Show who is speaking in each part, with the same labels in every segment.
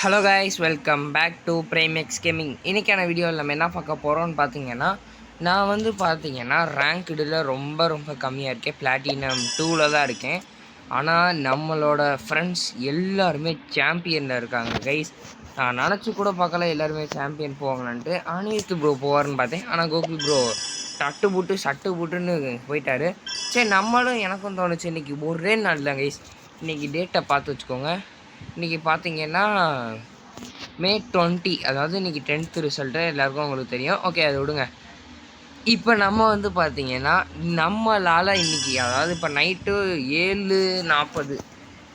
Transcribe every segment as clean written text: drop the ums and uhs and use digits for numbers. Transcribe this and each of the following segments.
Speaker 1: Hello guys, welcome back to Primex gaming. இன்றைக்கான வீடியோவில் நம்ம என்ன பார்க்க போகிறோம்னு பார்த்தீங்கன்னா, நான் வந்து பார்த்தீங்கன்னா ரேங்க்டில் ரொம்ப ரொம்ப கம்மியாக இருக்கேன். பிளாட்டினம் 2ல் தான் இருக்கேன். ஆனால் நம்மளோட ஃப்ரெண்ட்ஸ் எல்லாருமே சாம்பியனில் இருக்காங்க கைஸ். நான் நினச்சி கூட பார்க்கல எல்லாருமே சாம்பியன் போவாங்களான்ட்டு. அனிருத் ப்ரோ போவார்னு பார்த்தேன். ஆனால் கோகுல் ப்ரோ சட்டு புட்டுன்னு போயிட்டாரு. சரி, நம்மளும் எனக்கும் தோணுச்சு இன்றைக்கி ஒரே நாள் தான் கைஸ். இன்றைக்கி டேட்டை பார்த்து வச்சுக்கோங்க. இன்றைக்கி பார்த்தீங்கன்னா மே 20, அதாவது இன்றைக்கி 10th ரிசல்ட்டு எல்லாருக்கும் உங்களுக்கு தெரியும். ஓகே, அதை விடுங்க. இப்போ நம்ம வந்து பார்த்தீங்கன்னா நம்மளால் இன்றைக்கி, அதாவது இப்போ நைட்டு 7:40,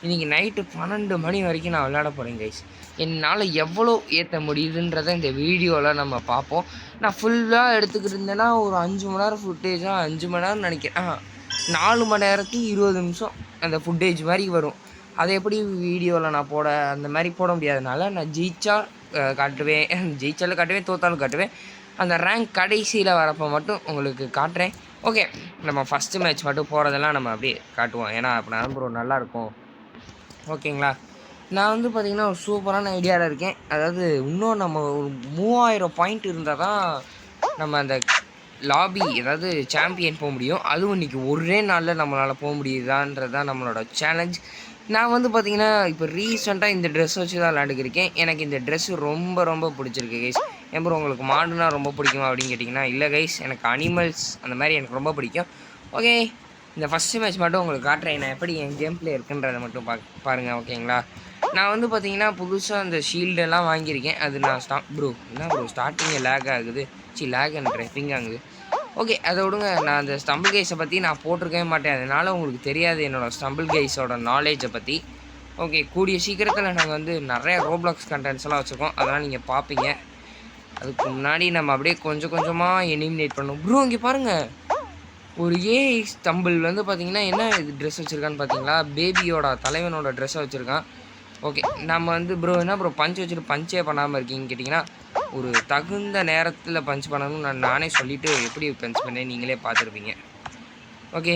Speaker 1: இன்றைக்கி நைட்டு 12 மணி வரைக்கும் நான் விளையாட போகிறேன் கைஸ். என்னால் எவ்வளோ ஏற்ற முடியுதுன்றதை இந்த வீடியோவில் நம்ம பார்ப்போம். நான் ஃபுல்லாக எடுத்துக்கிட்டு இருந்தேன்னா ஒரு 5 மணி நேரம் ஃபுட்டேஜாக 5 மணி நேரம் நினைக்கிறேன். 4 மணி நேரத்துக்கு 20 நிமிஷம் அந்த ஃபுட்டேஜ் மாதிரி வரும். அதை எப்படி வீடியோவில் நான் அந்த மாதிரி போட முடியாதனால நான் ஜெயிச்சா காட்டுவேன், ஜெயிச்சாலும் காட்டுவேன், தோத்தாலும் காட்டுவேன். அந்த ரேங்க் கடைசியில் வரப்போ மட்டும் உங்களுக்கு காட்டுறேன். ஓகே, நம்ம ஃபஸ்ட்டு மேட்ச் மட்டும் போகிறதெல்லாம் நம்ம அப்படியே காட்டுவோம். ஏன்னா அப்படின்னா ப்ரோ நல்லாயிருக்கும். ஓகேங்களா? நான் வந்து பார்த்திங்கன்னா ஒரு சூப்பரான ஐடியாவில் இருக்கேன். அதாவது இன்னும் நம்ம ஒரு 3000 பாயிண்ட் இருந்தால் தான் நம்ம அந்த லாபி, அதாவது சாம்பியன் போக முடியும். அதுவும் இன்றைக்கி ஒரே நாளில் நம்மளால் போக முடியுதான்றது தான் நம்மளோட சேலஞ்ச். நான் வந்து பார்த்திங்கன்னா இப்போ ரீசெண்டாக இந்த ட்ரெஸ் வச்சு தான் விளையாண்டுக்கிருக்கேன். எனக்கு இந்த ட்ரெஸ்ஸு ரொம்ப ரொம்ப பிடிச்சிருக்கு கைஸ். ப்ரோ உங்களுக்கு மாடுனா ரொம்ப பிடிக்குமா அப்படின்னு கேட்டிங்கன்னா, இல்லை கைஸ், எனக்கு அனிமல்ஸ் அந்த மாதிரி எனக்கு ரொம்ப பிடிக்கும். ஓகே, இந்த ஃபஸ்ட்டு மேட்ச் மட்டும் உங்களுக்கு காட்டுறேன். நான் எப்படி என் கேம் பிளே இருக்குன்றதை மட்டும் பாருங்கள். ஓகேங்களா? நான் வந்து பார்த்திங்கன்னா புதுசாக அந்த ஷீல்டெல்லாம் வாங்கியிருக்கேன். அது நான் என்ன ப்ரோ ஸ்டார்டிங்கில் லேக் ஆகுது, லேக்ன்ற பிங் ஆகுது. ஓகே, அதை விடுங்க. நான் அந்த ஸ்டம்பிள் கைஸை பற்றி நான் போட்டிருக்கவே மாட்டேன். அதனால் உங்களுக்கு தெரியாது என்னோடய ஸ்டம்பிள் கைஸோட நாலேஜை பற்றி. ஓகே, கூடிய சீக்கிரத்தில் நாங்கள் வந்து நிறைய ரோப்ளாக்ஸ் கண்டென்ட்ஸ்லாம் வச்சுருக்கோம். அதெல்லாம் நீங்கள் பார்ப்பீங்க. அதுக்கு முன்னாடி நம்ம அப்படியே கொஞ்சம் கொஞ்சமாக எலிமினேட் பண்ணணும். ப்ரோ இங்கே பாருங்கள், ஒரு ஸ்டம்பிள் வந்து பார்த்தீங்கன்னா என்ன இது ட்ரெஸ் வச்சுருக்கான்னு பார்த்தீங்களா? பேபியோட தலைவனோட ட்ரெஸ்ஸை வச்சுருக்கான். ஓகே, நம்ம வந்து ப்ரோ என்ன ப்ரோ பஞ்ச் வச்சுட்டு பஞ்சே பண்ணாமல் இருக்கீங்கன்னு கேட்டிங்கன்னா, ஒரு தகுந்த நேரத்தில் பஞ்ச் பண்ணணும்னு நானே சொல்லிவிட்டு எப்படி பஞ்ச் பண்ணேன் நீங்களே பார்த்துருப்பீங்க. ஓகே,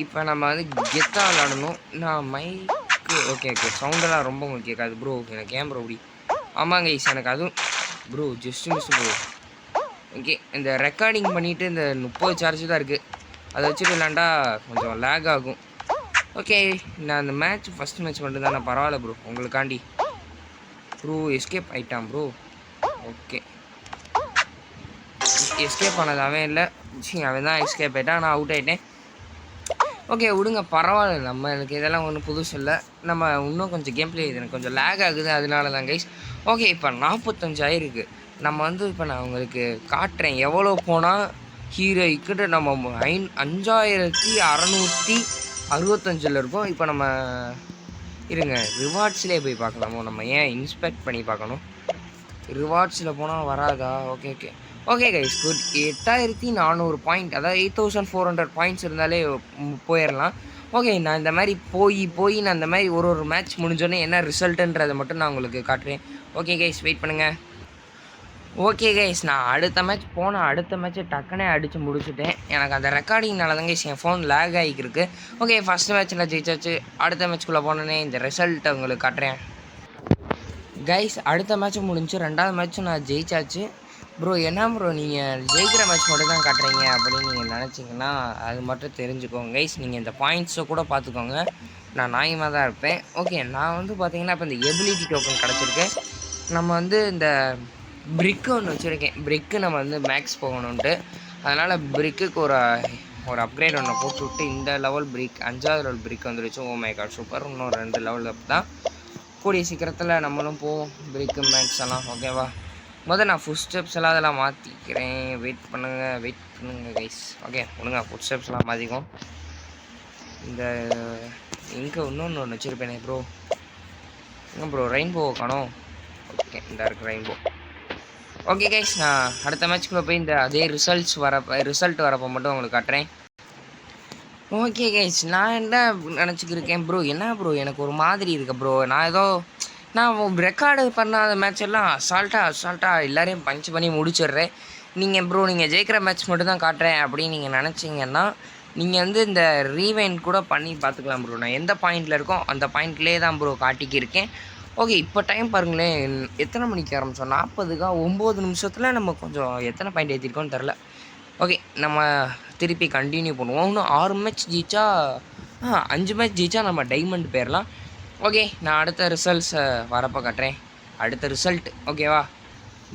Speaker 1: இப்போ நம்ம வந்து கெத்தாக விளாடணும். நான் மைக்கு ஓகே சவுண்டெல்லாம் ரொம்ப உங்களுக்கு கேட்காது ப்ரோ. எனக்கு ஏன் ப்ரோ அப்படி? ஆமாங்க ஈஸ், எனக்கு அதுவும் bro just miss bro. Okay, இந்த ரெக்கார்டிங் பண்ணிவிட்டு இந்த 30 சார்ஜ் தான் இருக்குது. அதை வச்சுட்டு விளாண்டா கொஞ்சம் லேக் ஆகும். ஓகே, நான் அந்த ஃபஸ்ட் மேட்ச் மட்டும் தான். நான் பரவாயில்ல ப்ரோ உங்களுக்காண்டி. ப்ரோ எஸ்கேப் ஆகிட்டான் ப்ரோ. ஓகே, எஸ்கேப் ஆனது அவன் இல்லை, அவன் தான் எஸ்கேப் ஆகிட்டான். நான் அவுட் ஆகிட்டேன். ஓகே விடுங்க, பரவாயில்ல. எனக்கு இதெல்லாம் ஒன்றும் புதுசு இல்லை. நம்ம இன்னும் கொஞ்சம் கேம் பிளே எனக்கு கொஞ்சம் லேக் ஆகுது, அதனால தான் கைஸ். ஓகே, இப்போ 45 ஆயிருக்கு. நம்ம வந்து இப்போ நான் உங்களுக்கு காட்டுறேன் எவ்வளோ போனால் ஹீரோய்க்கிட்ட நம்ம 5665 இருக்கும். இப்போ நம்ம இருங்க ரிவார்ட்ஸ்லேயே போய் பார்க்கலாமோ? நம்ம ஏன் இன்ஸ்பெக்ட் பண்ணி பார்க்கணும்? ரிவார்ட்ஸில் போனால் வராதா? Okay guys, good. 8400 பாயிண்ட், அதாவது 8400 பாயிண்ட்ஸ் இருந்தாலே போயிடலாம். ஓகே, நான் இந்த மாதிரி போய் நான் இந்த மாதிரி ஒரு மேட்ச் முடிஞ்சோடனே என்ன ரிசல்ட்டுன்றதை மட்டும் நான் உங்களுக்கு காட்டுறேன். ஓகே கைஸ், வெயிட் பண்ணுங்கள். ஓகே கைஸ், நான் அடுத்த மேட்ச்சை டக்குனே அடித்து முடிச்சுட்டேன். எனக்கு அந்த ரெக்கார்டிங்னால தான் கைஸ் என் ஃபோன் லேக் ஆகிருக்கு. ஓகே, ஃபஸ்ட் மேட்ச்சில் ஜெயிச்சாச்சு. அடுத்த மேட்ச்குள்ளே போனோன்னே இந்த ரிசல்ட்டை உங்களுக்கு காட்டுறேன். கைஸ், அடுத்த மேட்ச்சும் முடிஞ்சு 2வது மேட்ச்சும் நான் ஜெயிச்சாச்சு. ப்ரோ என்ன ப்ரோ நீங்கள் ஜெயிக்கிற மேட்ச் மட்டும் தான் காட்டுறீங்க அப்படின்னு நீங்கள் நினச்சிங்கன்னா அது மட்டும் தெரிஞ்சுக்கோங்க கைஸ். நீங்கள் இந்த பாயிண்ட்ஸை கூட பார்த்துக்கோங்க, நான் நியாயமாக தான் இருப்பேன். ஓகே, நான் வந்து பார்த்தீங்கன்னா இப்போ இந்த எபிலிட்டி டோக்கன் கிடச்சிருக்கு. நம்ம வந்து இந்த பிரிக்கு ஒன்று வச்சுருக்கேன். பிரிக்கு நம்ம வந்து மேக்ஸ் போகணுன்ட்டு, அதனால் பிரிக்குக்கு ஒரு அப்கிரேட் ஒன்று போட்டு விட்டு இந்த லெவல் பிரிக் 5வது லெவல் பிரிக் வந்துருச்சு. Oh my god, super. இன்னும் 2 லெவல் அப் தான். கூடிய சீக்கிரத்தில் நம்மளும் போவோம் பிரிக்கு மேக்ஸ் எல்லாம். ஓகேவா? நான் ஃபுட் ஸ்டெப்ஸ் எல்லாம் அதெல்லாம் மாற்றிக்கிறேன். வெயிட் பண்ணுங்கள் கைஸ். ஓகே ஒழுங்கா ஃபுட் ஸ்டெப்ஸ்லாம் மாற்றிக்கும். இந்த இங்கே ஒன்று வச்சுருப்பேனே ப்ரோ. ப்ரோ ரெயின்போ காணோம். ஓகே, இந்த இருக்குது ரெயின்போ. ஓகே கைஸ், நான் அடுத்த மேட்ச்குள்ளே போய் இந்த அதே ரிசல்ட் வரப்போ மட்டும் உங்களுக்கு காட்டுறேன். ஓகே கைஸ், நான் என்ன நினச்சிக்கிருக்கேன் ப்ரோ, என்ன ப்ரோ எனக்கு ஒரு மாதிரி இருக்கு ப்ரோ. நான் ரெக்கார்டு பண்ணாத மேட்ச் எல்லாம் அசால்ட்டாக எல்லோரையும் பஞ்ச் பண்ணி முடிச்சிடுறேன். நீங்கள் ஜெயிக்கிற மேட்ச் மட்டும் தான் காட்டுறேன் அப்படின்னு நீங்கள் நினச்சிங்கன்னா நீங்கள் வந்து இந்த ரீவைண்ட் கூட பண்ணி பார்த்துக்கலாம் ப்ரோ. நான் எந்த பாயிண்டில் இருக்கோ அந்த பாயிண்ட்லேயே தான் ப்ரோ காட்டிக்கிருக்கேன். ஓகே, இப்போ டைம் பாருங்களேன். எத்தனை மணிக்கு ஆரம்பிச்சோம்? 40க்கா 9 நிமிஷத்தில் நம்ம கொஞ்சம் எத்தனை பாயிண்ட் ஏற்றிருக்கோன்னு தெரில. ஓகே, நம்ம திருப்பி கண்டினியூ பண்ணுவோம். இன்னும் 6 மேட்ச் ஜெயிச்சா 5 மேட்ச் ஜெயிச்சா நம்ம டைமண்ட் போயிடலாம். ஓகே, நான் அடுத்த ரிசல்ட்ஸை வரப்போ காட்டுறேன். அடுத்த ரிசல்ட் ஓகேவா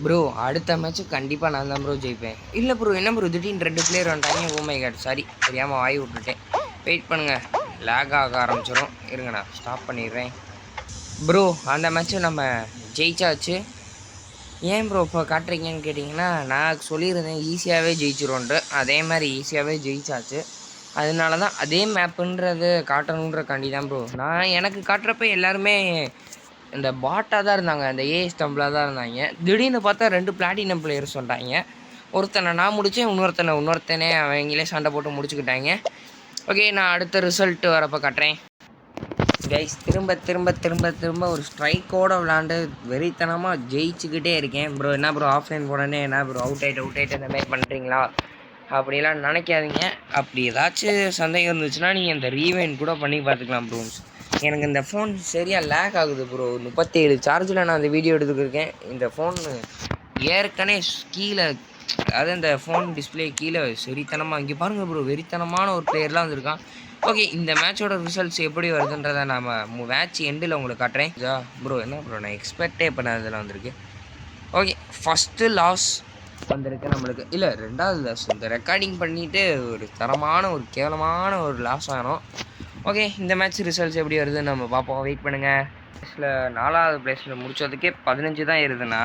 Speaker 1: ப்ரோ? அடுத்த மேட்ச்சு கண்டிப்பாக நான் தான் ப்ரோ ஜெயிப்பேன். இல்லை ப்ரோ, என்ன ப்ரோ திடீர்னு 2 பிளேயர் வந்துட்டாங்க. ஓ மை காட், சாரி, தெரியாமல் வாய் விட்டுட்டேன். வெயிட் பண்ணுங்கள், லேக் ஆக ஆரம்பிச்சிடும். இருங்க, நான் ஸ்டாப் பண்ணிடுறேன். ப்ரோ, அந்த மேட்ச்சு நம்ம ஜெயிச்சாச்சு. ஏன் ப்ரோ இப்போ காட்டுறீங்கன்னு கேட்டிங்கன்னா, நான் சொல்லியிருந்தேன் ஈஸியாகவே ஜெயிச்சிருவோன்ட்டு. அதே மாதிரி ஈஸியாகவே ஜெயிச்சாச்சு. அதனால தான் அதே மேப்புன்றது காட்டணுன்றக்காண்டி தான் ப்ரோ. நான் எனக்கு காட்டுறப்ப எல்லாருமே இந்த பாட்டாக தான் இருந்தாங்க, அந்த ஏஎஸ் டம்பிளாக தான் இருந்தாங்க. திடீர்னு பார்த்தா 2 பிளாட்டினம் பிளேயர் சொல்லிட்டாங்க. ஒருத்தனை நான் முடித்தேன், இன்னொருத்தனே அவங்களே சண்டை போட்டு முடிச்சுக்கிட்டாங்க. ஓகே, நான் அடுத்த ரிசல்ட் வரப்போ காட்டுறேன். கைஸ், திரும்ப திரும்ப திரும்ப திரும்ப ஒரு ஸ்ட்ரைக்கோடு விளாண்டு வெறித்தனமாக ஜெயிச்சுக்கிட்டே இருக்கேன். ப்ரோ என்ன ப்ரோ ஆஃப்லைன் போனோன்னே என்ன ப்ரோ அவுட் ஆகிட்டு இந்த மாதிரி பண்ணுறீங்களா அப்படிலாம் நினைக்காதீங்க. அப்படி ஏதாச்சும் சந்தேகம் இருந்துச்சுன்னா நீங்கள் இந்த ரீவைண்ட் கூட பண்ணி பார்த்துக்கலாம் ப்ரோ. எனக்கு இந்த ஃபோன் சரியாக லேக் ஆகுது ப்ரோ. 37 சார்ஜில் நான் அந்த வீடியோ எடுத்துக்கிருக்கேன். இந்த ஃபோன் ஏற்கனவே கீழே, அதாவது இந்த ஃபோன் டிஸ்பிளே கீழே சரித்தனமாக இங்கே பாருங்கள் ப்ரோ, வெறித்தனமான ஒரு பிளேயர்லாம் வந்திருக்கான். ஓகே, இந்த மேட்சோட ரிசல்ட்ஸ் எப்படி வருதுன்றதை நாம் மேட்ச் எண்டில் உங்களுக்கு காட்டுறேன். ப்ரோ என்ன ப்ரோ, நான் எக்ஸ்பெக்டே பண்ணதில் வந்திருக்கு. ஓகே, ஃபஸ்ட்டு லாஸ் வந்திருக்கு நம்மளுக்கு. இல்லை, 2வது லாஸ். இந்த ரெக்கார்டிங் பண்ணிவிட்டு ஒரு தரமான ஒரு கேவலமான ஒரு லாஸ் ஆனோம். ஓகே, இந்த மேட்ச் ரிசல்ட்ஸ் எப்படி வருதுன்னு நம்ம பார்ப்போம். வெயிட் பண்ணுங்கள். ப்ளேஸில் 4வது ப்ளேஸில் முடித்ததுக்கே 15 தான் இருதுன்னா,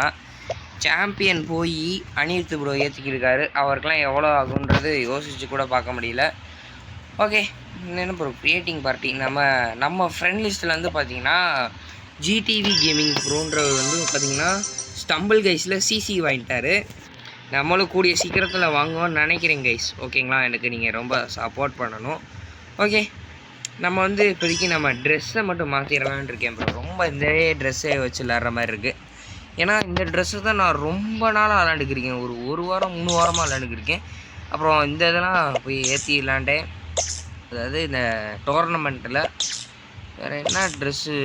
Speaker 1: சாம்பியன் போய் அனிருத் ப்ரோ ஏற்றிக்கிருக்காரு. அவருக்கெலாம் எவ்வளோ ஆகுன்றது யோசித்து கூட பார்க்க முடியல. ஓகே, என்ன ப்ரோ கிரியேட்டிங் பார்ட்டி. நம்ம ஃப்ரெண்ட் லிஸ்ட்டில் வந்து பார்த்தீங்கன்னா ஜிடிவி கேமிங் ப்ரோன்றது வந்து பார்த்தீங்கன்னா ஸ்டம்பிள் கைஸில் சிசி வாங்கிட்டாரு. நம்மளும் கூடிய சீக்கிரத்தில் வாங்குவோன்னு நினைக்கிறேன் கைஸ். ஓகேங்களா, எனக்கு நீங்கள் ரொம்ப சப்போர்ட் பண்ணணும். ஓகே, நம்ம வந்து இப்போதைக்கு நம்ம ட்ரெஸ்ஸை மட்டும் மாற்றிடலான்னு இருக்கேன் ப்ரோ. ரொம்ப இந்த ட்ரெஸ்ஸை வச்சு விளாட்ற மாதிரி இருக்குது. ஏன்னா இந்த ட்ரெஸ்ஸை தான் நான் ரொம்ப நாளாக விளாண்டுக்கிருக்கேன். ஒரு வாரம் 3 வாரமாக விளாண்டுக்கிருக்கேன். அப்புறம் இந்த இதெல்லாம் போய் ஏற்றி விளாண்டேன், அதாவது இந்த டோர்னமெண்ட்டில். வேறு என்ன ட்ரெஸ்ஸு?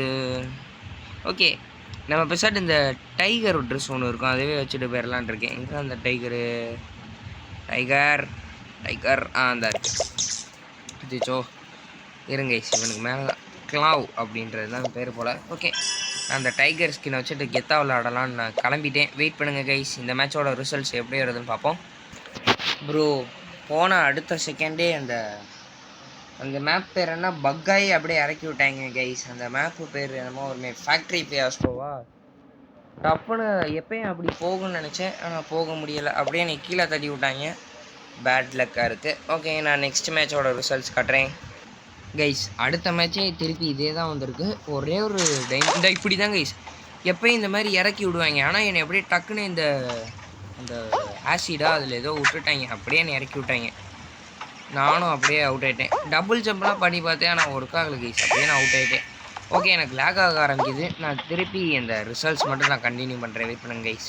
Speaker 1: ஓகே, நம்ம பெருசாட்டு இந்த டைகர் ட்ரெஸ் ஒன்று இருக்கும், அதுவே வச்சுட்டு போயிடலான் இருக்கேன். எங்கே அந்த டைகர் அந்த இருக்குது இருங்க, இவனுக்கு மேலே தான் கிளாவ் அப்படின்றது தான் பேர் போல். ஓகே, அந்த டைகர் ஸ்கினை வச்சுட்டு கெத்தா விளாடலான்னு நான் கிளம்பிட்டேன். வெயிட் பண்ணுங்கள் கைஸ், இந்த மேட்சோட ரிசல்ட்ஸ் எப்படி வருதுன்னு பார்ப்போம். ப்ரோ, போன அடுத்த செகண்டே அந்த மேப் பேர் என்ன பக்காய் அப்படியே இறக்கி விட்டாங்க கைஸ். அந்த மேப்பு பேர் என்னமோ ஒரு ஃபேக்ட்ரி பியாஸ்டோவா. டப்புன்னு எப்பயும் அப்படி போகும்னு நினச்சேன், ஆனால் போக முடியலை. அப்படியே எனக்கு கீழே தட்டி விட்டாங்க. பேட் லக்காக இருக்குது. ஓகே, நான் நெக்ஸ்ட் மேட்சோட ரிசல்ட்ஸ் காட்டுறேன் கைஸ். அடுத்த மேட்சே திருப்பி இதே தான் வந்திருக்கு. ஒரே ஒரு இந்த இப்படி தான் கைஸ் எப்பயும் இந்த மாதிரி இறக்கி விடுவாங்க. ஆனால் என்னை அப்படியே டக்குன்னு அந்த ஆசிடாக அதில் ஏதோ விட்டுட்டாங்க, அப்படியே என்னை இறக்கி விட்டாங்க. நானும் அப்படியே அவுட் ஆகிட்டேன். டபுள் ஜம்ப்லாம் பண்ணி பார்த்தேன், ஆனால் ஒர்க் ஆகலை கைஸ். அப்படியே நான் அவுட் ஆகிட்டேன். ஓகே, எனக்கு லேக் ஆக ஆரம்பிக்குது. நான் திருப்பி இந்த ரிசல்ட்ஸ் மட்டும் நான் கண்டினியூ பண்ணுறேன். வெயிட் பண்ணுங்க கைஸ்.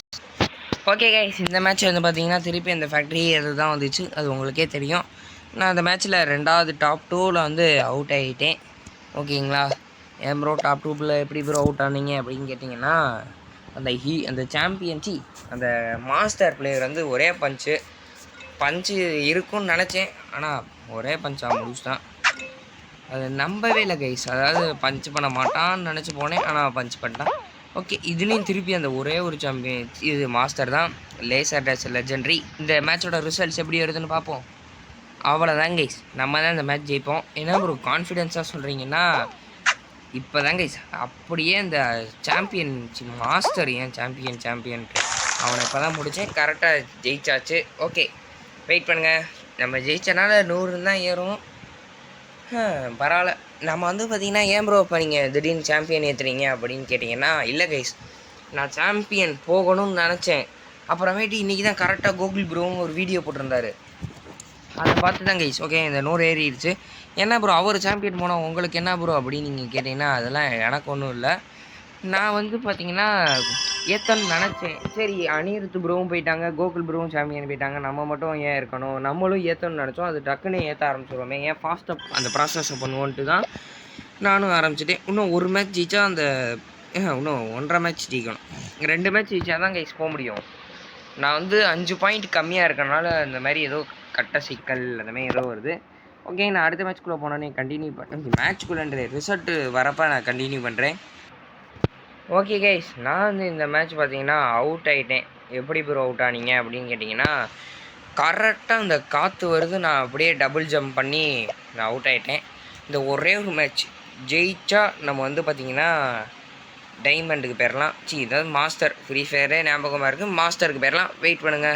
Speaker 1: ஓகே கைஸ், இந்த மேட்ச் வந்து பார்த்தீங்கன்னா திருப்பி அந்த ஃபேக்ட்ரி அது தான் வந்துச்சு, அது உங்களுக்கே தெரியும். நான் அந்த மேட்ச்சில் 2வது டாப் 2ல் வந்து அவுட் ஆகிட்டேன். ஓகேங்களா, ஏன் ப்ரோ டாப் 2ல் எப்படி ப்ரோ அவுட் ஆனீங்க அப்படின்னு கேட்டிங்கன்னா, அந்த சாம்பியன்சி அந்த மாஸ்டர் பிளேயர் வந்து ஒரே பஞ்சு இருக்குன்னு நினச்சேன், ஆனால் ஒரே பஞ்சாக முடிச்சுட்டான். அது நம்பவே இல்லை கைஸ். அதாவது பஞ்ச் பண்ண மாட்டான்னு நினச்சி போனேன், ஆனால் பஞ்ச் பண்ணிட்டான். ஓகே, இதுலேயும் திருப்பி அந்த ஒரே ஒரு சாம்பியன் இது மாஸ்டர் தான், லேசர் டேஷ் லெஜெண்டரி. இந்த மேட்சோட ரிசல்ட்ஸ் எப்படி வருதுன்னு பார்ப்போம். அவ்வளோதான் கைஸ், நம்ம தான் இந்த மேட்ச் ஜெயிப்போம். ஏன்னா ஒரு கான்ஃபிடென்ஸாக சொல்கிறீங்கன்னா, இப்போ தான் கைஸ் அப்படியே இந்த சாம்பியன் மாஸ்டர் ஏன் சாம்பியன்ட்டு அவனை இப்போ தான் முடித்தேன். கரெக்டாக ஜெயிச்சாச்சு. ஓகே, வெயிட் பண்ணுங்கள். நம்ம ஜெயிச்சனால 100 தான் ஏறும். பரவாயில்ல. நம்ம வந்து பார்த்திங்கன்னா, ஏன் ப்ரோ இப்போ நீங்கள் திடீர்னு சாம்பியன் ஏற்றுறீங்க அப்படின்னு கேட்டிங்கன்னா, இல்லை கைஸ், நான் சாம்பியன் போகணும்னு நினச்சேன். அப்புறமேட்டு இன்றைக்கி தான் கரெக்டாக கோகுல் ப்ரோவும் ஒரு வீடியோ போட்டிருந்தாரு, அதை பார்த்து தான் கைஸ் ஓகே இந்த 100 ஏறிடுச்சு. என்ன ப்ரோ அவர் சாம்பியன் போனால் உங்களுக்கு என்ன ப்ரோ அப்படின்னு நீங்கள் கேட்டிங்கன்னா, அதெல்லாம் எனக்கு ஒன்றும் இல்லை. நான் வந்து பார்த்திங்கன்னா ஏற்றன்னு நினச்சேன். சரி, அனிருத் ப்ரோவும் போயிட்டாங்க, கோகுல் ப்ரோவும் சாம்பியன் போயிட்டாங்க, நம்ம மட்டும் ஏன் இருக்கணும், நம்மளும் ஏற்றணும்னு நினச்சோம். அது டக்குன்னு ஏற்ற ஆரம்பிச்சிடுவோமே, ஏன் ஃபாஸ்ட்டாக அந்த ப்ராசஸை பண்ணுவோன்ட்டு தான் நானும் ஆரம்பிச்சிட்டேன். இன்னும் ஒரு மேட்ச் ஜெயிச்சா அந்த இன்னும் 1.5 மேட்ச் ஜெயிக்கணும். 2 மேட்ச் ஜெயிச்சா தான் கைஸ் போக முடியும். நான் வந்து 5 பாயிண்ட் கம்மியாக இருக்கனால இந்த மாதிரி ஏதோ கட்ட சிக்கல் அந்த மாதிரி ஏதோ வருது. ஓகே, நான் அடுத்த மேட்ச்குள்ளே போனோன்னே கண்டினியூ பண்ணேன். மேட்ச்குள்ளே ரிசல்ட்டு வரப்போ நான் கண்டினியூ பண்ணுறேன். ஓகே கைஸ், நான் வந்து இந்த மேட்ச் பார்த்தீங்கன்னா அவுட் ஆகிட்டேன். எப்படி ப்ரோ அவுட் ஆனீங்க அப்படின்னு கேட்டிங்கன்னா, கரெக்டாக அந்த காற்று வருது, நான் அப்படியே டபுள் ஜம்ப் பண்ணி நான் அவுட் ஆகிட்டேன். இந்த ஒரே ஒரு மேட்ச் ஜெயிச்சா நம்ம வந்து பார்த்திங்கன்னா டைமண்டுக்கு போயிடலாம். இதாவது மாஸ்டர், ஃப்ரீ ஃபயரே ஞாபகமாக இருக்குது, மாஸ்டருக்கு போயிடலாம். வெயிட் பண்ணுங்கள்.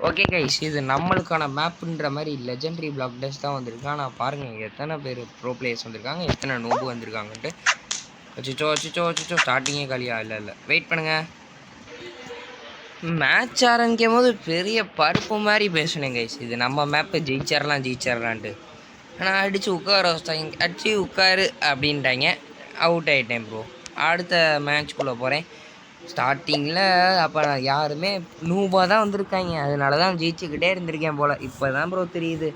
Speaker 1: ஓகே கைஸ், இது நம்மளுக்கான மேப்புன்ற மாதிரி லெஜெண்டரி பிளாக் டேஸ் தான் வந்திருக்கு. ஆனால் பாருங்கள் எத்தனை பேர் ப்ரோ பிளேயர்ஸ் வந்திருக்காங்க, எத்தனை நோபு வந்திருக்காங்கன்ட்டு. அச்சோ ஸ்டார்டிங்கே காலியா? இல்லை வெயிட் பண்ணுங்கள். மேட்ச் ஆரம்பிக்கும் போது பெரிய பருப்பு மாதிரி பேசுனேன் கைஸ், இது நம்ம மேப்பு ஜெயிச்சிடலான்ட்டு. ஆனால் அடித்து உட்கார வச்சிட்டாங்க, அடித்து உட்காரு அப்படின்ட்டாங்க. அவுட் ஆகிட்டேன் ப்ரோ. அடுத்த மேட்ச்குள்ளே போகிறேன். ஸ்டார்டிங்கில் அப்போ நான் யாருமே நூபாக தான் வந்திருக்காங்க, அதனால தான் ஜெயிச்சுக்கிட்டே இருந்திருக்கேன் போல். இப்போ தான் ப்ரோ தெரியுது.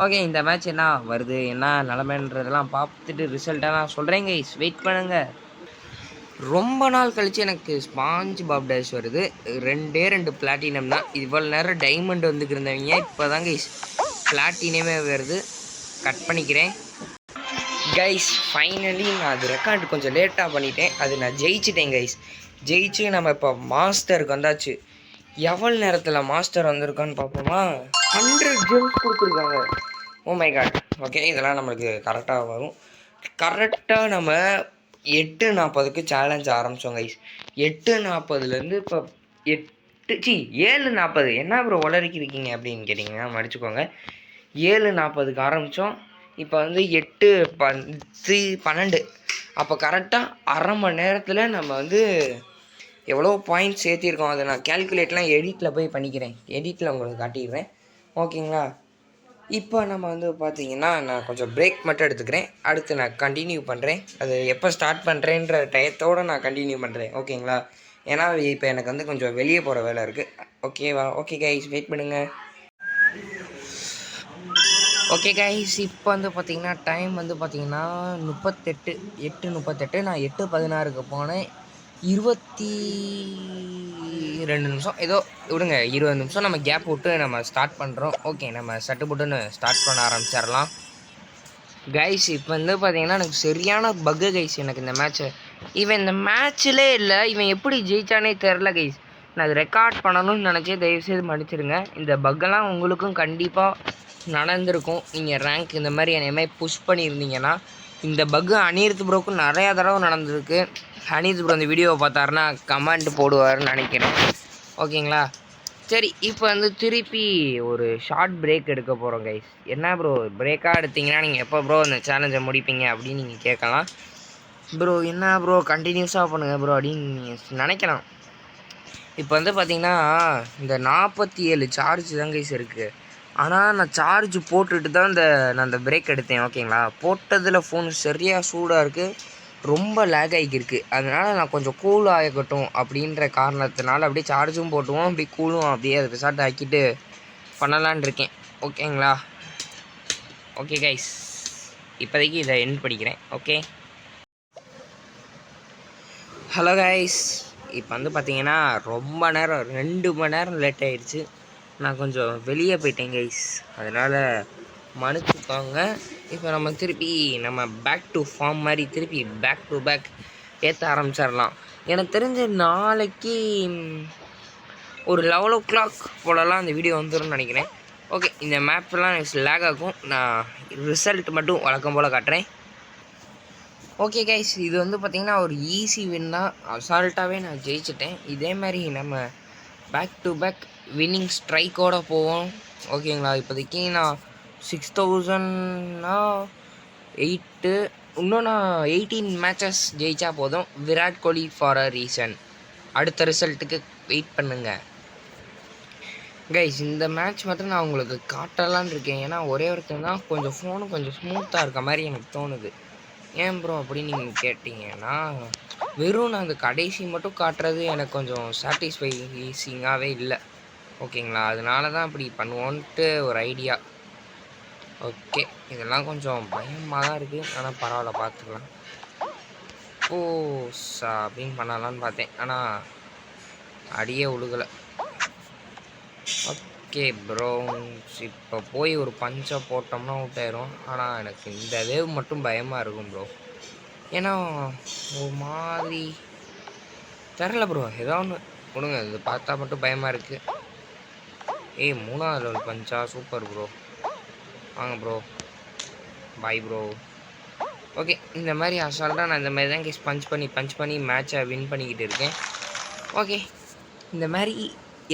Speaker 1: ஓகே, இந்த மேட்ச் என்ன வருது, என்ன நிலமைன்றதெல்லாம் பார்த்துட்டு ரிசல்ட்டாக நான் சொல்கிறேன் கைஸ், வெயிட் பண்ணுங்கள். ரொம்ப நாள் கழித்து எனக்கு ஸ்பாஞ்ச் பாப் டேஷ் வருது. 2 பிளாட்டினம் தான். இவ்வளோ நேரம் டைமண்ட் வந்துக்கிருந்தவங்க இப்போ தான் கைஸ் பிளாட்டினமே வருது. கட் பண்ணிக்கிறேன் கைஸ். ஃபைனலி நான் அது ரெக்கார்டு கொஞ்சம் லேட்டாக பண்ணிட்டேன். அது நான் ஜெயிச்சிட்டேன் கைஸ். ஜெயிச்சு நம்ம இப்போ மாஸ்டருக்கு வந்தாச்சு. எவ்வளோ நேரத்தில் மாஸ்டர் வந்திருக்கான்னு பார்ப்போமா? 100 ஜெம்ஸ் கொடுத்துருக்காங்க. ஓ மை காட். ஓகே, இதெல்லாம் நம்மளுக்கு கரெக்டாக வரும். கரெக்டாக நம்ம 8:40க்கு சேலஞ்ச் ஆரம்பித்தோம் கைஸ். 8:40லேருந்து இப்போ 7:40. என்ன ப்ரோ உளறிக்கிருக்கீங்க அப்படின்னு கேட்டிங்கன்னா மடிச்சுக்கோங்க. 7:40க்கு ஆரம்பித்தோம். இப்போ வந்து 8:12. அப்போ கரெக்டாக அரை மணி நேரத்தில் நம்ம வந்து எவ்வளோ பாயிண்ட்ஸ் சேர்த்திருக்கோம். அதை நான் கேல்குலேட்லாம் எடிட்டில் போய் பண்ணிக்கிறேன். எடிட்டில் உங்களுக்கு காட்டிடுறேன். ஓகேங்களா? இப்போ நம்ம வந்து பார்த்திங்கன்னா நான் கொஞ்சம் பிரேக் மட்டும் எடுத்துக்கிறேன். அடுத்து நான் கண்டினியூ பண்ணுறேன். அது எப்போ ஸ்டார்ட் பண்ணுறேன்ற டயத்தோடு நான் கண்டினியூ பண்ணுறேன். ஓகேங்களா? ஏன்னா இப்போ எனக்கு வந்து கொஞ்சம் வெளியே போகிற வேலை இருக்குது. ஓகேவா? ஓகே கைஸ், வெயிட் பண்ணுங்கள். ஓகே கைஸ், இப்போ வந்து பார்த்திங்கன்னா டைம் வந்து பார்த்திங்கன்னா 8:38. நான் 8:16க்கு போனேன். 22 நிமிஷம் ஏதோ விடுங்க, 20 நிமிஷம் நம்ம கேப் விட்டு நம்ம ஸ்டார்ட் பண்ணுறோம். ஓகே, நம்ம சட்டு புட்டுன்னு ஸ்டார்ட் பண்ண ஆரம்பிச்சிடலாம் கைஸ். இப்போ வந்து பார்த்திங்கன்னா எனக்கு சரியான பக்கு கைஸ். எனக்கு இந்த மேட்ச்சு இவன் இந்த மேட்ச்சிலே இல்லை, இவன் எப்படி ஜெயிச்சானே தெரில கைஸ். நான் அது ரெக்கார்ட் பண்ணணும்னு நினச்சே தயவுசெய்து மன்னிச்சிடுங்க. இந்த பக்கெல்லாம் உங்களுக்கும் கண்டிப்பாக நடந்திருக்கும். நீங்கள் ரேங்க் இந்த மாதிரி என்னையுமே புஷ் பண்ணியிருந்தீங்கன்னா. இந்த பக்கு அனிருத் ப்ரோக்கும் நிறையா தடவை நடந்திருக்கு. அனிருத் ப்ரோ இந்த வீடியோவை பார்த்தாருன்னா கமெண்ட் போடுவார்னு நினைக்கிறேன். ஓகேங்களா? சரி, இப்போ வந்து திருப்பி ஒரு ஷார்ட் பிரேக் எடுக்க போகிறோம் கைஸ். என்ன ப்ரோ பிரேக்காக எடுத்திங்கன்னா நீங்கள் எப்போ ப்ரோ இந்த சேலஞ்சை முடிப்பீங்க அப்படின்னு நீங்கள் கேட்கலாம். ப்ரோ என்ன ப்ரோ கண்டினியூஸாக பண்ணுங்கள் ப்ரோ அப்படின்னு நீங்கள் நினைக்கலாம். இப்போ வந்து பார்த்திங்கன்னா இந்த 47 சார்ஜ் தான் கைஸ் இருக்குது. ஆனால் நான் சார்ஜ் போட்டுட்டு தான் நான் இந்த பிரேக் எடுத்தேன். ஓகேங்களா? போட்டதில் ஃபோன் சரியாக சூடாக இருக்குது, ரொம்ப லேக் ஆகிருக்கு. அதனால் நான் கொஞ்சம் கூல் ஆகட்டும் அப்படின்ற காரணத்தினால அப்படியே சார்ஜும் போட்டுவோம், அப்படி கூலும் அப்படியே அதை ரிசார்ட் ஆக்கிட்டு பண்ணலான் இருக்கேன். ஓகேங்களா? ஓகே கைஸ், இப்போதைக்கு இதை எண்ட் படிக்கிறேன். Okay, hello guys. இப்போ வந்து பார்த்திங்கன்னா ரொம்ப நேரம் 2 மணி நேரம் லேட் ஆகிடுச்சு. நான் கொஞ்சம் வெளியே போயிட்டேன் கைஸ், அதனால் மன்னிச்சுக்கோங்க. இப்போ நம்ம திருப்பி நம்ம பேக் டு ஃபார்ம் மாதிரி திருப்பி பேக் டு பேக் ஏற்ற ஆரம்பிச்சிடலாம். எனக்கு தெரிஞ்ச நாளைக்கு ஒரு 11 o'clock போலலாம் அந்த வீடியோ வந்துடும்னு நினைக்கிறேன். ஓகே, இந்த மேப்லாம் லேக் ஆகும். நான் ரிசல்ட் மட்டும் வழக்கம் போல் காட்டுறேன். ஓகே கைஸ், இது வந்து பார்த்திங்கன்னா ஒரு ஈஸி வின் தான். அசால்ட்டாகவே நான் ஜெயிச்சிட்டேன். இதே மாதிரி நம்ம பேக் டு பேக் வின்னிங் ஸ்ட்ரைக்கோடு போவோம். ஓகேங்களா? இப்போதைக்கு நான் 6000னா 8 இன்னும் நான் 18 மேட்சஸ் ஜெயிச்சா போதும். Virat Kohli for a reason. அடுத்த ரிசல்ட்டுக்கு வெயிட் பண்ணுங்கள் கைஸ். இந்த மேட்ச் மட்டும் நான் உங்களுக்கு காட்டலான்னு இருக்கேன். ஏன்னா ஒரே ஒருத்தர் தான் கொஞ்சம் ஃபோனும் கொஞ்சம் ஸ்மூத்தாக இருக்க மாதிரி எனக்கு தோணுது. ஏன் ப்ரோ அப்படின்னு நீங்கள் கேட்டிங்கன்னா, வெறும் நான் அந்த கடைசி மட்டும் காட்டுறது எனக்கு கொஞ்சம் சாட்டிஸ்ஃபைசிங்காகவே இல்லை. ஓகேங்களா? அதனால தான் இப்படி பண்ணுவோன்ட்டு ஒரு ஐடியா. ஓகே, இதெல்லாம் கொஞ்சம் பயமாக தான் இருக்குது, ஆனால் பரவாயில்ல, பார்த்துக்கலாம். அப்படின்னு பண்ணலான்னு பார்த்தேன், ஆனால் அடியே உழுகலை. ஓகே ப்ரோ, இப்போ போய் ஒரு பஞ்சை போட்டோம்னா அவுட் ஆயிரும். ஆனால் எனக்கு இந்த வேவ் மட்டும் பயமாக இருக்கும் ப்ரோ. ஏன்னா ஒரு மாதிரி தெரில ப்ரோ, ஏதோ ஒன்று கொடுங்க, இது பார்த்தா மட்டும் பயமாக இருக்குது. ஏய் 3வது லெவல் பஞ்சா, சூப்பர் ப்ரோ. வாங்க ப்ரோ, பாய் ப்ரோ. ஓகே, இந்த மாதிரி அசால்ட்டாக நான் இந்த மாதிரி தான் கேஸ் பஞ்ச் பண்ணி மேட்சை வின் பண்ணிக்கிட்டு இருக்கேன். ஓகே, இந்த மாதிரி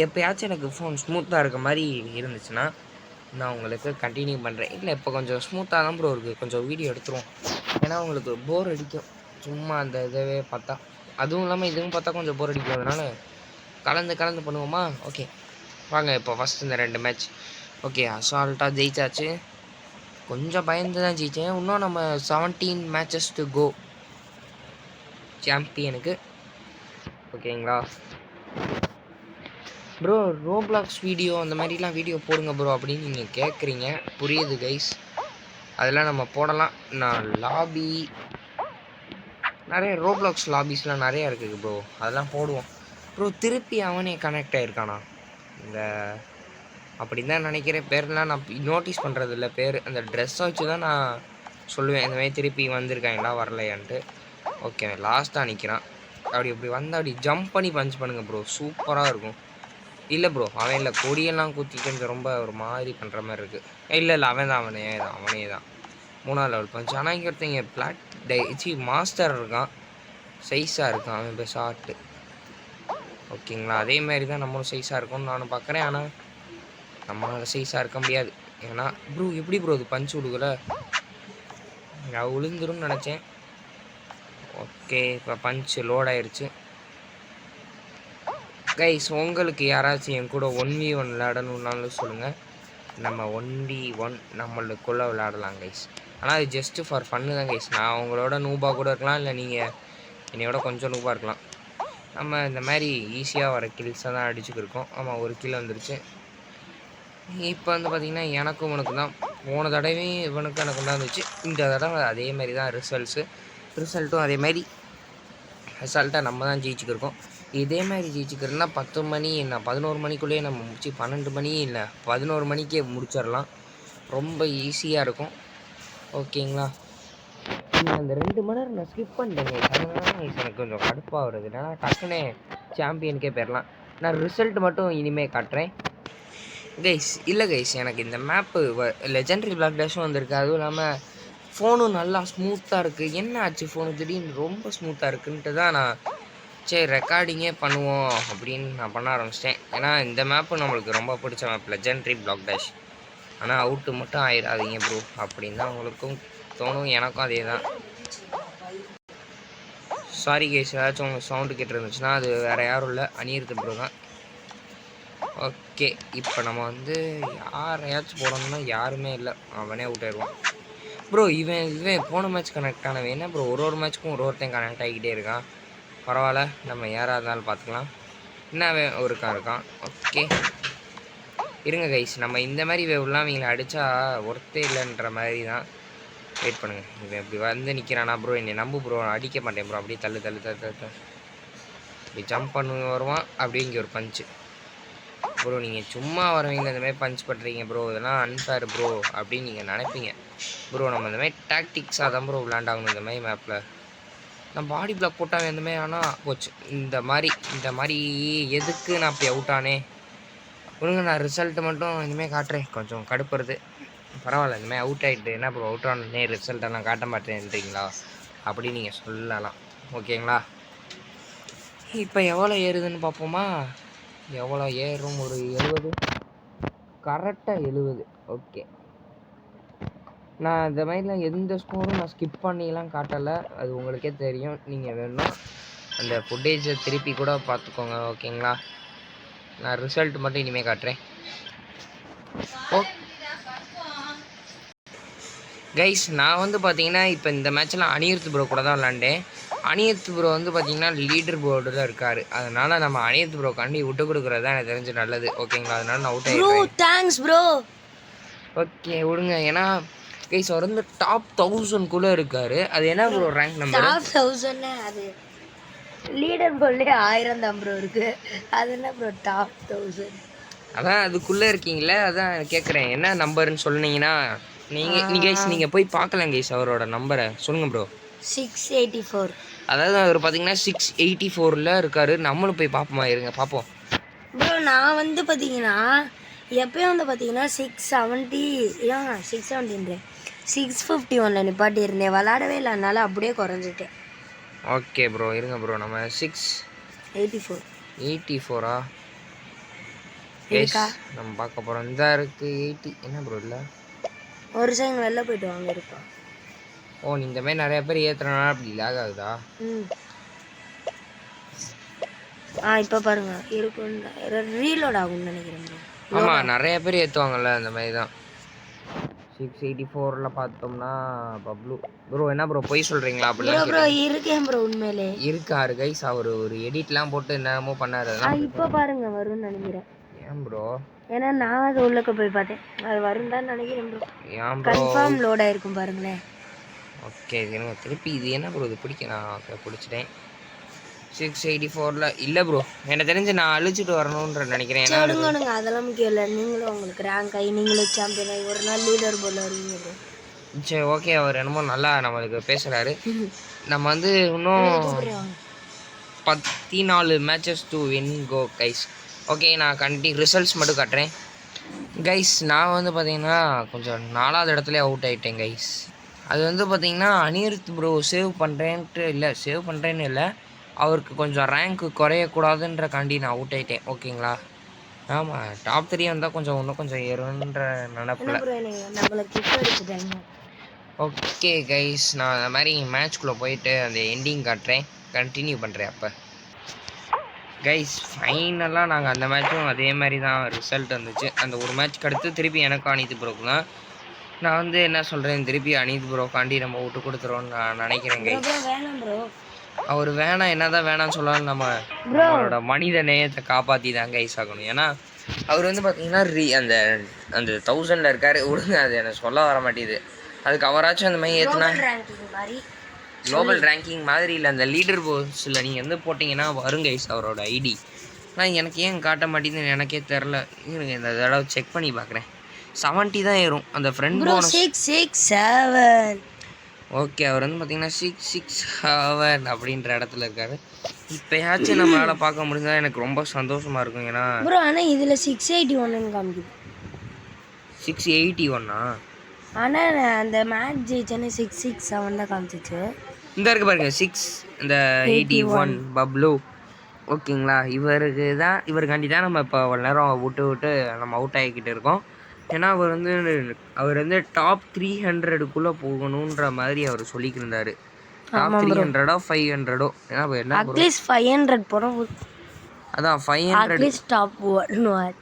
Speaker 1: எப்போயாச்சும் எனக்கு ஃபோன் ஸ்மூத்தாக இருக்க மாதிரி இருந்துச்சுன்னா நான் உங்களுக்கு கண்டினியூ பண்ணுறேன். இல்லை இப்போ கொஞ்சம் ஸ்மூத்தாக தான் ப்ரோ இருக்குது, கொஞ்சம் வீடியோ எடுத்துருவோம். ஏன்னா உங்களுக்கு போர் அடிக்கும் சும்மா அந்த இதவே பார்த்தா. அதுவும் இல்லாமல் இதுவும் பார்த்தா கொஞ்சம் போர் அடிக்கும், அதனால கலந்து பண்ணுவோமா? ஓகே வாங்க, இப்போ ஃபஸ்ட் இந்த 2 மேட்ச் ஓகே அசால்ட்டாக ஜெயிச்சாச்சு. கொஞ்சம் பயந்து தான் ஜெயித்தேன். இன்னும் நம்ம 17 மேட்சஸ் டு கோ சாம்பியனுக்கு. ஓகேங்களா ப்ரோ? ரோப்ளாக்ஸ் வீடியோ அந்த மாதிரிலாம் வீடியோ போடுங்க ப்ரோ அப்படின்னு நீங்கள் கேட்குறீங்க, புரியுது கைஸ். அதெல்லாம் நம்ம போடலாம். நான் லாபி நிறைய ரோப்ளாக்ஸ் லாபிஸ்லாம் நிறையா இருக்குது ப்ரோ, அதெல்லாம் போடுவோம் ப்ரோ. திருப்பி அவனே கனெக்ட் ஆகிருக்கானா இந்த அப்படின்னு தான் நினைக்கிறேன். பேர்லாம் நான் நோட்டீஸ் பண்ணுறதில்ல, பேர் அந்த ட்ரெஸ்ஸை வச்சு தான் நான் சொல்லுவேன் இந்த மாதிரி திருப்பி வந்திருக்காங்களா வரலையான்ட்டு. ஓகே லாஸ்ட்டாக நிற்கிறான். இப்படி வந்து அப்படி ஜம்ப் பண்ணி பஞ்ச் பண்ணுங்கள் ப்ரோ, சூப்பராக இருக்கும். இல்லை ப்ரோ, அவன் இல்லை, கொடியெல்லாம் குத்தி கொஞ்சம் ரொம்ப ஒரு மாதிரி பண்ணுற மாதிரி இருக்குது. இல்லை அவனே தான் 3வது லெவல் பஞ்ச். ஆனால் இங்கே ஒருத்தங்க மாஸ்டர் இருக்கான், சைஸாக இருக்கான், அவன் இப்போ ஷார்ட்டு. ஓகேங்களா, அதே மாதிரி தான் நம்மளும் சைஸாக இருக்கும்னு நானும் பார்க்குறேன். ஆனால் நம்மளால் சைஸாக இருக்க முடியாது. ஏன்னா ப்ரோ எப்படி ப்ரோ இது பஞ்ச் விடுக்கல, நான் விழுந்துரும்னு நினச்சேன். ஓகே இப்போ பஞ்ச் லோட் ஆயிடுச்சு. கைஸ் உங்களுக்கு யாராச்சும் என் கூட 1v1 விளையாடணுன்னாலும் சொல்லுங்கள், நம்ம 1v1 நம்மளுக்குள்ளே விளையாடலாம் கைஸ். ஆனால் அது ஜஸ்ட்டு ஃபார் ஃபன்னு தான் கைஸ். நான் உங்களோட நூபாக கூட இருக்கலாம், இல்லை நீங்கள் என்னையோட கொஞ்சம் நூபாக இருக்கலாம். நம்ம இந்த மாதிரி ஈஸியாக வர கில்ஸை தான் அடிச்சுக்கிருக்கோம். ஆமாம், ஒரு கில் வந்துருச்சு. இப்போ வந்து பார்த்திங்கன்னா எனக்கும் உனக்கு தான், போன தடவையும் இவனுக்கும் எனக்கு தான் இருந்துச்சு. இந்த தடவை அதே மாதிரி தான் ரிசல்ட்டும் அதே மாதிரி ரிசல்ட்டாக நம்ம தான் ஜெயிச்சுக்கிருக்கோம். இதே மாதிரி ஜெயிச்சுக்கிறதுனா 10 மணி இல்லை 11 மணிக்குள்ளேயே நம்ம முடிச்சு 12 மணி இல்லை 11 மணிக்கே முடிச்சிடலாம். ரொம்ப ஈஸியாக இருக்கும். ஓகேங்களா, அந்த 2 மணி நேரம் நான் ஸ்கிப் பண்ணிட்டேங்க. அதனால எனக்கு கொஞ்சம் கடுப்பாக வருது. ஏன்னா டக்குனே சாம்பியனுக்கே போயிடலாம். நான் ரிசல்ட் மட்டும் இனிமேல் காட்டுறேன் கைஸ். இல்லை கைஸ், எனக்கு இந்த மேப்பு லெஜெண்டரி பிளாக் டேஷும் வந்திருக்கு. அதுவும் இல்லாமல் ஃபோனும் நல்லா ஸ்மூத்தாக இருக்குது. என்ன ஆச்சு ஃபோனு திடீர்னு ரொம்ப ஸ்மூத்தாக இருக்குன்ட்டு தான் நான் சரி ரெக்கார்டிங்கே பண்ணுவோம் அப்படின்னு நான் பண்ண ஆரம்பிச்சிட்டேன். ஏன்னா இந்த மேப்பு நம்மளுக்கு ரொம்ப பிடிச்ச மேப், லெஜெண்டரி பிளாக் டேஷ். ஆனால் அவுட்டு மட்டும் ஆயிடாதீங்க ப்ரோ அப்படின்னு தான் உங்களுக்கும் தோணும், எனக்கும் அதே தான். சாரி கேஸ், ஏதாச்சும் உங்கள் சவுண்டு கேட்டு இருந்துச்சுன்னா அது வேறு யாரும் இல்லை, அணியிறது ப்ரோ தான். ஓகே இப்போ நம்ம வந்து யாரையாச்சும் போடணும்னா யாருமே இல்லை, அவனே அவுட் ஆயிடுவான் ப்ரோ. இவன் போன மேட்ச் கனெக்ட் ஆனவன் என்ன ப்ரோ, ஒரு மேட்ச்சுக்கும் ஒருத்தன் கனெக்ட் ஆகிக்கிட்டே இருக்கான். பரவாயில்ல, நம்ம யாராக இருந்தாலும் பார்த்துக்கலாம். என்ன இருக்கான். ஓகே இருங்க கைஸ், நம்ம இந்த மாதிரி வேவ்லாம் இவங்களை அடித்தா ஒருத்தே இல்லைன்ற மாதிரி தான். வெயிட் பண்ணுங்கள், இவன் இப்படி வந்து நிற்கிறானா ப்ரோ, என்னை நம்பு ப்ரோ, அடிக்க மாட்டேன் ப்ரோ. அப்படியே தள்ளு இப்படி ஜம்ப் பண்ணி வருவான். அப்படியே இங்கே ஒரு பஞ்சு ப்ரோ. நீங்கள் சும்மா வரவீங்களா இந்த மாதிரி பஞ்ச் பண்ணுறீங்க ப்ரோ, இதெல்லாம் அன்ஃபேர் ப்ரோ அப்படின்னு நீங்கள் நினைப்பீங்க ப்ரோ. நம்ம இந்த மாதிரி டாக்டிக்ஸாக தான் ப்ரோ விளாண்டாகணும். இந்த மாதிரி மேப்பில் நான் பாடி பிளாக் போட்டால் இந்த மாதிரி ஆனால் போச்சு. இந்த மாதிரி எதுக்கு நான் அப்படி அவுட் ஆனேன் ஒழுங்கு. நான் ரிசல்ட்டு மட்டும் இனிமேல் காட்டுறேன், கொஞ்சம் கடுப்புறது. பரவாயில்ல, இனிமேல் அவுட் ஆகிட்டு என்ன ப்ரோ அவுட் ஆனே ரிசல்ட்டெல்லாம் காட்ட மாட்டேன்றீங்களா அப்படி நீங்கள் சொல்லலாம். ஓகேங்களா, இப்போ எவ்வளோ ஏறுதுன்னு பார்ப்போமா? எவ்வளோ ஏறும், ஒரு 70, கரெக்டாக 70. ஓகே, நான் இந்த மாதிரிலாம் எந்த ஸ்கோரும் நான் ஸ்கிப் பண்ணிலாம் காட்டலை, அது உங்களுக்கே தெரியும். நீங்கள் வேணும்னா அந்த ஃபுட்டேஜை திருப்பி கூட பார்த்துக்கோங்க. ஓகேங்களா, நான் ரிசல்ட் மட்டும் இனிமேல் காட்டுறேன். ஓ கைஸ், நான் வந்து பார்த்தீங்கன்னா இப்போ இந்த மேட்ச்லாம் அணியர்த்து ப்ரோ கூட தான் விளாண்டேன். அணியர்த்து ப்ரோ வந்து பார்த்தீங்கன்னா லீடர் போர்டில் இருக்கார். அதனால் நம்ம அணியர்த்து ப்ரோ கண்டி விட்டு கொடுக்குறது தான் எனக்கு தெரிஞ்சு நல்லது. ஓகேங்களா, அதனால நான் அவுட் ஆகிடுறேன்.
Speaker 2: Thanks bro.
Speaker 1: ஓகே விடுங்க, ஏன்னா கைஸ் அவர் வந்து டாப் 1000 இருக்காரு. அது என்ன ப்ரோ ரேங்க் நம்பர்?
Speaker 2: டாப் 1000 அது லீடர் போர்ட்லயே 1000 தான் ப்ரோ இருக்கு. அது என்ன ப்ரோ டாப் 1000?
Speaker 1: அதான் அதுக்குள்ளே இருக்கீங்களே, அதான் கேட்குறேன் என்ன நம்பர்னு சொன்னீங்கன்னா. நீங்கள் போய் பார்க்கலாம் கைஸ் அவரோட நம்பரை சொல்லுங்கள் ப்ரோ.
Speaker 2: 684.
Speaker 1: அதாவது அவர் பார்த்தீங்கன்னா 684 இருக்காரு. நம்மளும் போய் பார்ப்போமா, இருங்க பார்ப்போம்.
Speaker 2: ப்ரோ நான் வந்து பார்த்தீங்கன்னா எப்பயும் வந்து பார்த்தீங்கன்னா 670 651 நிப்பாட்டி இருந்தேன். விளாடவே இல்லை, அதனால அப்படியே குறைஞ்சிட்டேன்.
Speaker 1: ஓகே ப்ரோ இருங்க ப்ரோ, நம்ம 684 நம்ம பார்க்க போகிறோம். இந்த இருக்குது 80 என்ன ப்ரோ இல்லை
Speaker 2: ஒரு செகண்ட் வெளில போயிட்டு வாங்க இருப்பா.
Speaker 1: ஓ இந்த மாதிரி நிறைய பேர் ஏற்றுறனால அப்படி லேக் ஆகுதா?
Speaker 2: இப்போ பாருங்க இருக்கும், ரீலோட் ஆகும்னு நினைக்கிறேன் ப்ரோ.
Speaker 1: ஆமாம் நிறைய பேர் ஏற்றுவாங்கல்ல அந்த மாதிரி தான். 684 பார்த்தோம்னா பப்ளு ப்ரோ என்ன ப்ரோ போய் சொல்கிறீங்களா? அப்படிலாம்
Speaker 2: ப்ரோ இருக்கேன் ப்ரோ, உண்மையிலே
Speaker 1: இருக்காரு கைஸ். அவர் ஒரு எடிட்லாம் போட்டு என்னமோ பண்ணாரு.
Speaker 2: இப்போ பாருங்க வரும்னு நினைக்கிறேன்.
Speaker 1: ஏன் ப்ரோ?
Speaker 2: ஏன்னா நான் அது உள்ளக்க போய் பார்த்தேன், அது வரும் தான் நினைக்கிறேன் ப்ரோ.
Speaker 1: ஏன் ப்ரோ
Speaker 2: கன்ஃபார்ம் லோட் ஆயிருக்கும் பாருங்களேன்.
Speaker 1: ஓகே எனக்கு திருப்பி இது என்ன ப்ரோ இது பிடிக்க நான் பிடிச்சிட்டேன். 684 இல்லை ப்ரோ, எனக்கு தெரிஞ்சு நான் அழிச்சிட்டு வரணுன்ற நினைக்கிறேன்.
Speaker 2: சொல்லுங்க அதெல்லாம் முக்கியம் இல்லை. நீங்களும் உங்களுக்கு ரேங்க் ஆகி நீங்களும் சாம்பியன் ஆகி ஒரு நாள் லீடர் போல வருவீங்க ப்ரோ.
Speaker 1: சரி ஓகே, அவர் என்னமோ நல்லா நம்மளுக்கு பேசுகிறாரு. நம்ம வந்து இன்னும் 14 matches to win go guys. Okay நான் ரிசல்ட்ஸ் மட்டும் காட்டுறேன் கைஸ். நான் வந்து பார்த்தீங்கன்னா கொஞ்சம் 4வது இடத்துல அவுட் ஆகிட்டேன் கைஸ். அது வந்து பார்த்தீங்கன்னா அனிருத் ப்ரோ சேவ் பண்ணுறேன்னு இல்லை, அவருக்கு கொஞ்சம் ரேங்க்கு குறையக்கூடாதுன்றக்காண்டி நான் அவுட் ஆகிட்டேன். ஓகேங்களா? ஆமாம் டாப் 3 வந்தால் இன்னும் கொஞ்சம் ஏறுன்ற நினப்பில். ஓகே கைஸ் நான் அந்த மாதிரி மேட்ச்குள்ளே போயிட்டு அந்த எண்டிங் காட்டுறேன், கண்டினியூ பண்ணுறேன். அப்போ கைஸ் ஃபைனலாக நாங்கள் அந்த மேட்சும் அதே மாதிரி தான் ரிசல்ட் வந்துச்சு. அந்த ஒரு மேட்ச்க்கு அடுத்து திருப்பி எனக்கும் அனித் ப்ரோக்கு தான். நான் வந்து என்ன சொல்கிறேன், திருப்பி அனித் ப்ரோக்காண்டி நம்ம விட்டு கொடுத்துருவோன்னு நான் நினைக்கிறேன் கைஸ். அவர் வேணாம் என்னதான் வேணாம்னு சொல்லாலும் நம்மளோட மனித நேயத்தை காப்பாற்றி தான் கைஸ் ஆகணும். ஏன்னா அவர் வந்து பார்த்தீங்கன்னா அந்த அந்த 1000 இருக்காரு. விடுங்க அது எனக்கு சொல்ல வர மாட்டேது. அதுக்கு அவராச்சும் அந்த மாதிரி ஏற்றுனா குளோபல் ரேங்கிங் மாதிரி இல்லை, அந்த லீடர் போர்ட்ஸில் நீங்கள் வந்து போட்டிங்கன்னா வரும் கைஸ் அவரோட ஐடி. ஆனால் எனக்கு ஏன் காட்ட மாட்டேங்குதுன்னு எனக்கே தெரில. இந்த தடவை செக் பண்ணி பார்க்குறேன். 70 தான் ஏறும் அந்த ஃப்ரெண்ட் போனஸ்.
Speaker 2: 667.
Speaker 1: ஓகே அவர் வந்து பார்த்தீங்கன்னா 667 அப்படின்ற இடத்துல இருக்காரு. இப்போயாச்சும் நம்மளால் பார்க்க முடிஞ்சா எனக்கு ரொம்ப சந்தோஷமாக இருக்கும். ஏன்னா
Speaker 2: ப்ரோ ஆனால் இதில் 681 காமிக்குது.
Speaker 1: 681
Speaker 2: ஆனால் அந்த மேட்ச் ஜெயிச்சேன்னு 667 தான் காமிச்சிச்சு.
Speaker 1: இந்த இருக்கு பாருங்க 681 பப்ளு. ஓகேங்களா? இவருக்காண்டி தான் நம்ம இப்போ அவ்வளோ நேரம் விட்டு நம்ம அவுட் ஆகிக்கிட்டு இருக்கோம். ஏன்னா அவர் வந்து டாப் 300க்குள்ளே போகணுன்ற மாதிரி அவர் சொல்லிக்கிருந்தாரு. டாப் 300 500 ஏன்னா
Speaker 2: அட்லீஸ்ட் 500 போகிறோம்.
Speaker 1: அதான் 500
Speaker 2: டாப் 1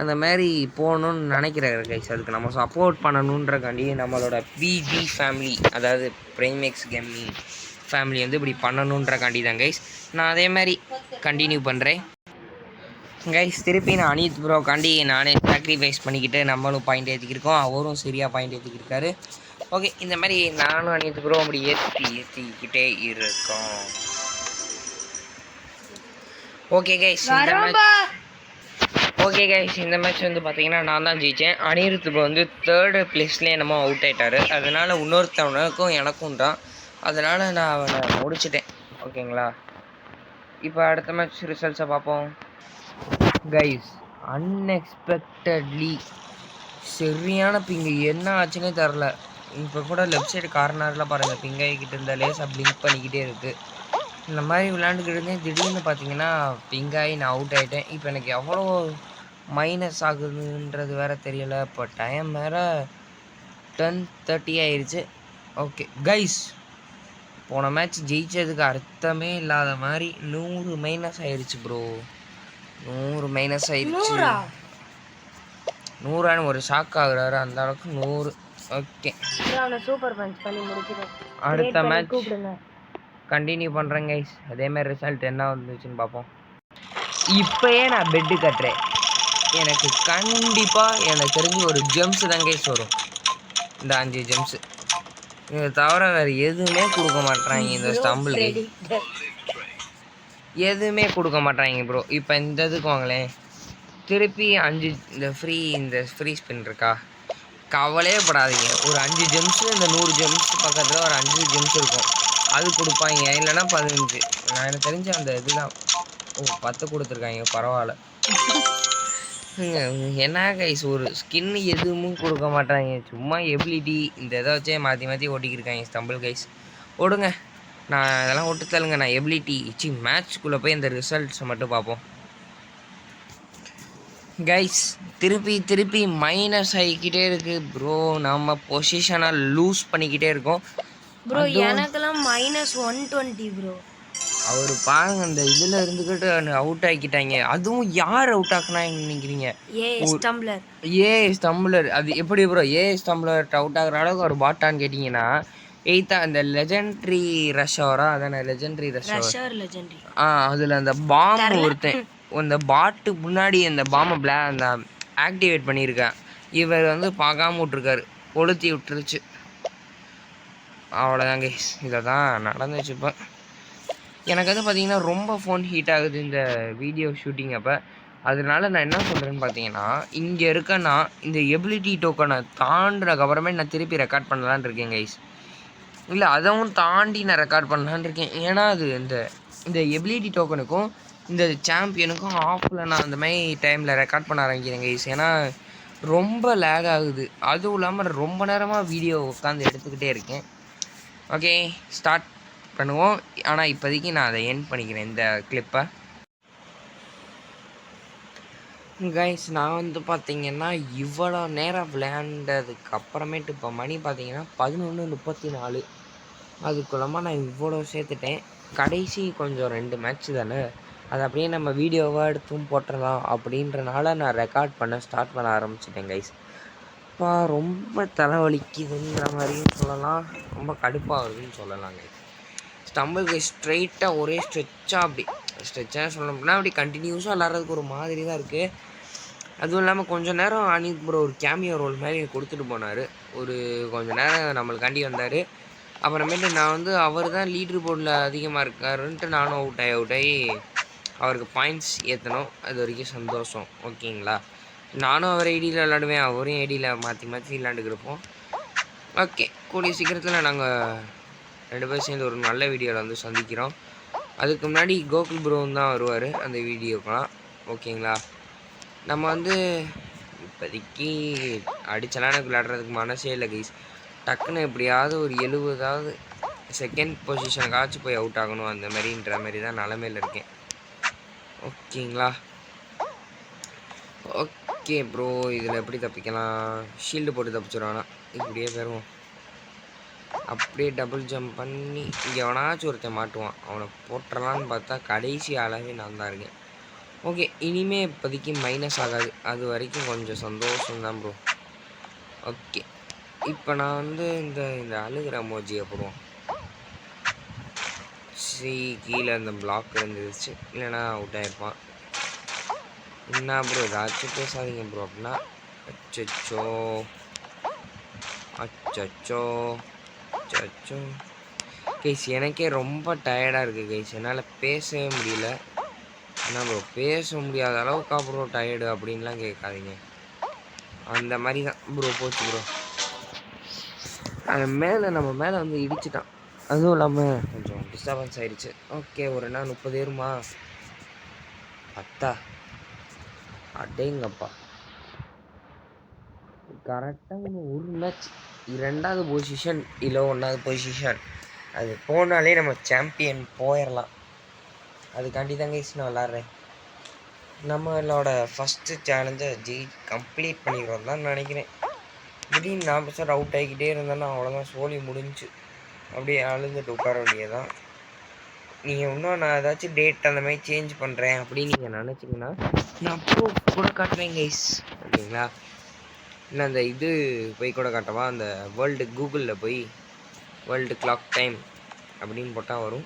Speaker 1: அந்த மாதிரி போகணுன்னு நினைக்கிறாரு கைஸ். அதுக்கு நம்ம சப்போர்ட் பண்ணணுன்றக்காண்டி நம்மளோட பிஜி ஃபேமிலி, அதாவது பிரைமேக்ஸ் கேமிங் ஃபேமிலி வந்து இப்படி பண்ணணுன்றக்காண்டி தான் கைஸ். நான் அதே மாதிரி கண்டினியூ பண்ணுறேன் கைஸ். திருப்பி நான் அனித் ப்ரோக்காண்டி நானே சாக்ரிஃபைஸ் பண்ணிக்கிட்டு நம்மளும் பாயிண்ட் ஏற்றிக்கிருக்கோம், அவரும் சரியாக பாயிண்ட் ஏற்றிக்கிருக்காரு. ஓகே இந்த மாதிரி நானும் அனித் ப்ரோ அப்படி ஏற்றிக்கிட்டே இருக்கோம். ஓகே கைஸ் இந்த மேட்ச் வந்து பார்த்தீங்கன்னா நான் தான் ஜெயித்தேன். அனிருத் ப்ரோ வந்து 3rd பிளேஸ்லேயே என்னமோ அவுட் ஆகிட்டார். அதனால் இன்னொருத்தவனுக்கும் எனக்கும் தான், அதனால் நான் அவனை முடிச்சிட்டேன். ஓகேங்களா? இப்போ அடுத்த மேட்ச் ரிசல்ட்ஸை பார்ப்போம் கைஸ். அன்எக்ஸ்பெக்டட்லி சரியான பிங்கு, என்ன ஆச்சுன்னே தெரில. இப்போ கூட லெஃப்ட் சைடு கார்னரில் பாருங்கள் பிங்காகிக்கிட்டு இருந்த லேசாக பிளிங்க் பண்ணிக்கிட்டே இருக்குது. இந்த மாதிரி விளையாண்டுக்கிட்டு இருந்தேன், திடீர்னு பார்த்தீங்கன்னா பிங்காகி நான் அவுட் ஆகிட்டேன். இப்போ எனக்கு எவ்வளோ மைனஸ் ஆகுதுன்றது வேறு தெரியலை. இப்போ டைம் வேறு 10:30 ஆயிடுச்சு. ஓகே கைஸ் போன மேட்ச் ஜெயிச்சதுக்கு அர்த்தமே இல்லாத மாதிரி 100 மைனஸ் ஆயிடுச்சு ப்ரோ. 100 மைனஸ் ஆயிடுச்சு. 100 ஒரு ஷாக் ஆகுறாரு அந்த அளவுக்கு 100. ஓகே
Speaker 2: சூப்பர் பஞ்ச் பண்ணி முடிச்சிடுறேன்.
Speaker 1: அடுத்த மேட்ச் கண்டினியூ பண்ணுறேன் கைஸ். அதேமாதிரி ரிசல்ட் என்ன வந்துச்சுன்னு பார்ப்போம். இப்போயே நான் பெட்டு கட்டுறேன், எனக்கு கண்டிப்பாக எனக்கு தெரிஞ்சு ஒரு ஜெம்ஸ் தான் கைஸ் வரும். இந்த 5 ஜெம்ஸு. இதை தவிர வேறு எதுவுமே கொடுக்க மாட்றாங்க இந்த
Speaker 2: ப்ரோ
Speaker 1: ஸ்டம்பிளுக்கு.
Speaker 2: ப்ரெடிக்டர்.
Speaker 1: எதுவுமே கொடுக்க மாட்றாங்க ப்ரோ. இப்போ இந்த இதுக்கு வாங்களேன், திருப்பி 5 இந்த ஃப்ரீ ஸ்பின் இருக்கா, கவலையே படாதீங்க. ஒரு 5 ஜெம்ஸு, இந்த 100 ஜெம்ஸ் பக்கத்தில் ஒரு 5 ஜெம்ஸ் இருக்கும், அது கொடுப்பாங்க. இல்லைன்னா 15. நான் எனக்கு தெரிஞ்ச அந்த இதுதான். ஓ 10 கொடுத்துருக்காங்க, பரவாயில்ல. என்ன கைஸ், ஒரு ஸ்கின் எதுவும் கொடுக்க மாட்டாங்க, சும்மா எபிலிட்டி இந்த இதை வச்சே மாற்றி மாற்றி ஓட்டிக்கிருக்காங்க ஸ்டம்பிள் கைஸ். ஓடுங்க, நான் இதெல்லாம் ஒட்டு தள்ளுங்க. நான் எபிலிட்டி மேட்ச்குள்ளே போய் இந்த ரிசல்ட்ஸை மட்டும் பார்ப்போம் கைஸ். திருப்பி மைனஸ் ஆகிக்கிட்டே இருக்குது ப்ரோ. நம்ம பொசிஷனை லூஸ் பண்ணிக்கிட்டே இருக்கோம்
Speaker 2: ப்ரோ. எனக்கெல்லாம் -120 ப்ரோ.
Speaker 1: அவர் பாருங்க, அந்த இதில் இருந்துக்கிட்டு அவுட் ஆக்கிட்டாங்க. அதுவும் யார் அவுட் ஆக்குனாங்கன்னு நினைக்கிறீங்க? ஸ்டம்பிளர். அது எப்படி ப்ரோ ஸ்டம்பிளர் அவுட் ஆகுற அளவுக்கு ஒரு பாட்டான்னு கேட்டிங்கன்னா, அந்த லெஜெண்ட்ரி ரஷ்ஷவரா, அதானே லெஜெண்ட்ரி ரஷ்ஷவர். அதில் அந்த பாம் ஒருத்தன், அந்த பாட்டு முன்னாடி அந்த பாம்பை அந்த ஆக்டிவேட் பண்ணியிருக்கேன். இவர் வந்து பார்க்காம விட்ருக்காரு, கொளுத்தி விட்டுருச்சு. அவ்வளோதாங்க, இதை தான் நடந்துச்சு. இப்போ எனக்கு வந்து பார்த்திங்கன்னா ரொம்ப ஃபோன் ஹீட் ஆகுது இந்த வீடியோ ஷூட்டிங் அப்போ. அதனால நான் என்ன சொல்கிறேன்னு பார்த்தீங்கன்னா, இங்கே இருக்கேன்னா இந்த எபிலிட்டி டோக்கனை தாண்டினதுக்கப்புறமே நான் திருப்பி ரெக்கார்ட் பண்ணலான்னு இருக்கேன் கைஸ். இல்லை, அதவும் தாண்டி நான் ரெக்கார்ட் பண்ணலான்னு இருக்கேன். ஏன்னா அது இந்த எபிலிட்டி டோக்கனுக்கும் இந்த சாம்பியனுக்கும் ஆஃபில் நான் அந்த மாதிரி டைமில் ரெக்கார்ட் பண்ண ஆரம்பிக்கிறேன் கைஸ். ஏன்னா ரொம்ப லேக் ஆகுது. அதுவும் இல்லாமல் ரொம்ப நேரமாக வீடியோ உட்காந்து எடுத்துக்கிட்டே இருக்கேன். ஓகே, ஸ்டார்ட் பண்ணுவோம். ஆனால் இப்போதைக்கு நான் அதை எண்ட் பண்ணிக்கிறேன் இந்த கிளிப்பை கைஸ். நான் வந்து பார்த்திங்கன்னா இவ்வளோ நேரம் விளையாண்டதுக்கு அப்புறமேட்டு இப்போ மணி பார்த்திங்கன்னா 11:34. அதுக்குள்ளமாக நான் இவ்வளோ சேர்த்துட்டேன். கடைசி கொஞ்சம் 2 மேட்ச் தானே, அது அப்படியே நம்ம வீடியோவாக எடுத்தும் போட்டுடலாம் அப்படின்றனால நான் ரெக்கார்ட் ஸ்டார்ட் பண்ண ஆரம்பிச்சிட்டேன் கைஸ். இப்போ ரொம்ப தலைவலிக்குதுன்ற மாதிரியும் சொல்லலாம், ரொம்ப கடுப்பாகுதுன்னு சொல்லலாம் கைஸ். ஸ்டம்பிளுக்கு ஸ்ட்ரைட்டாக ஒரே ஸ்ட்ரெச்சாக அப்படி ஸ்ட்ரெச்சாக சொல்லணும்னா அப்படி கண்டினியூஸாக விளாட்றதுக்கு ஒரு மாதிரி தான் இருக்குது. அதுவும் இல்லாமல் கொஞ்சம் நேரம் அனித் ப்ரோ ஒரு கேமியோ ரோல் மாதிரி கொடுத்துட்டு போனார். ஒரு கொஞ்சம் நேரம் நம்மளுக்காண்டி வந்தார். அப்புறமேட்டு நான் வந்து அவர் தான் லீடர் போர்டில் அதிகமாக இருக்காருன்ட்டு நானும் அவுட் ஆகி அவருக்கு பாயிண்ட்ஸ் ஏற்றணும். அது வரைக்கும் சந்தோஷம். ஓகேங்களா, நானும் அவர் ஐடியில் விளாடுவேன், அவரும் ஐடியில் மாற்றி விளாண்டுக்கிருப்போம். ஓகே, கூடிய சீக்கிரத்தில் நாங்கள் 2 பேரும் சேர்ந்து ஒரு நல்ல வீடியோவில் வந்து சந்திக்கிறோம். அதுக்கு முன்னாடி கோகுல் ப்ரோவும் தான் வருவார் அந்த வீடியோக்கெலாம். ஓகேங்களா, நம்ம வந்து இப்போதைக்கு அடிச்சலாம் எனக்கு விளையாடுறதுக்கு மனசே இல்லை கைஸ். டக்குன்னு எப்படியாவது ஒரு 70வது செகண்ட் பொசிஷனுக்காச்சும் போய் அவுட் ஆகணும், அந்த மாதிரின்ற மாதிரி தான் நிலமையில் இருக்கேன். ஓகேங்களா, ஓகே ப்ரோ. இதில் எப்படி தப்பிக்கலாம்? ஷீல்டு போட்டு தப்பிச்சிடுவானா, இப்படியே போயிடுவோம். அப்படியே டபுள் ஜம்ப் பண்ணி இங்கே எவனாச்சும் ஒருத்தன் மாட்டுவான், அவனை போட்டுடலான்னு பார்த்தா கடைசி ஆளாகவே நான் தான் இருக்கேன். ஓகே, இனிமேல் இப்போதைக்கு மைனஸ் ஆகாது, அது வரைக்கும் கொஞ்சம் சந்தோஷம்தான் ப்ரோ. ஓகே, இப்போ நான் வந்து இந்த அழுகிற மோஜியை போடுவோம். கீழே அந்த பிளாக் இருந்துருச்சு, இல்லைன்னா அவுட் ஆகிருப்பான். என்ன ப்ரோ ஏதாச்சும் பேசாதீங்க ப்ரோ அப்படின்னா. அச்சோ அச்சோ அச்சோ கைஸ், எனக்கே ரொம்ப டயர்டாக இருக்குது கைஸ். என்னால் பேசவே முடியல. என்ன ப்ரோ பேச முடியாத அளவுக்கா ப்ரோ டயர்டு அப்படின்லாம் கேட்காதீங்க, அந்த மாதிரி தான் ப்ரோ போச்சு ப்ரோ. அது நம்ம மேலே வந்து இடிச்சிட்டான், அதுவும் இல்லாமல் கொஞ்சம் டிஸ்டர்பன்ஸ் ஆகிடுச்சு. ஓகே, ஒரு நாள் 30 ஏறுமா? 10 அடேங்கப்பா, கரெக்டாக ஒரு மேட்ச் 2வது பொசிஷன் இல்லை 1வது பொசிஷன் அது போனாலே நம்ம சாம்பியன் போயிடலாம். அதுக்காண்டி தான் கைஸ் நான் விளாட்றேன். நம்மளோட ஃபஸ்ட்டு சேலஞ்சை கம்ப்ளீட் பண்ணிக்கிறோம் தான் நினைக்கிறேன். திடீர்னு 40% அவுட் ஆகிக்கிட்டே இருந்தேன்னா அவ்வளோதான், சோழி முடிஞ்சு அப்படியே அழுந்துட்டு உட்கார வேண்டியதான். நீங்கள் இன்னும் நான் ஏதாச்சும் டேட் அந்த மாதிரி சேஞ்ச் பண்ணுறேன் அப்படின்னு நீங்கள் நினச்சிங்கன்னா நான் ப்ரூஃப் கூட காட்டுறேன் கைஸ். ஓகேங்களா, இல்லை அந்த இது போய் கூட காட்டவா, அந்த கூகுளில் போய் வேர்ல்டு கிளாக் டைம் அப்படின்னு போட்டால் வரும்.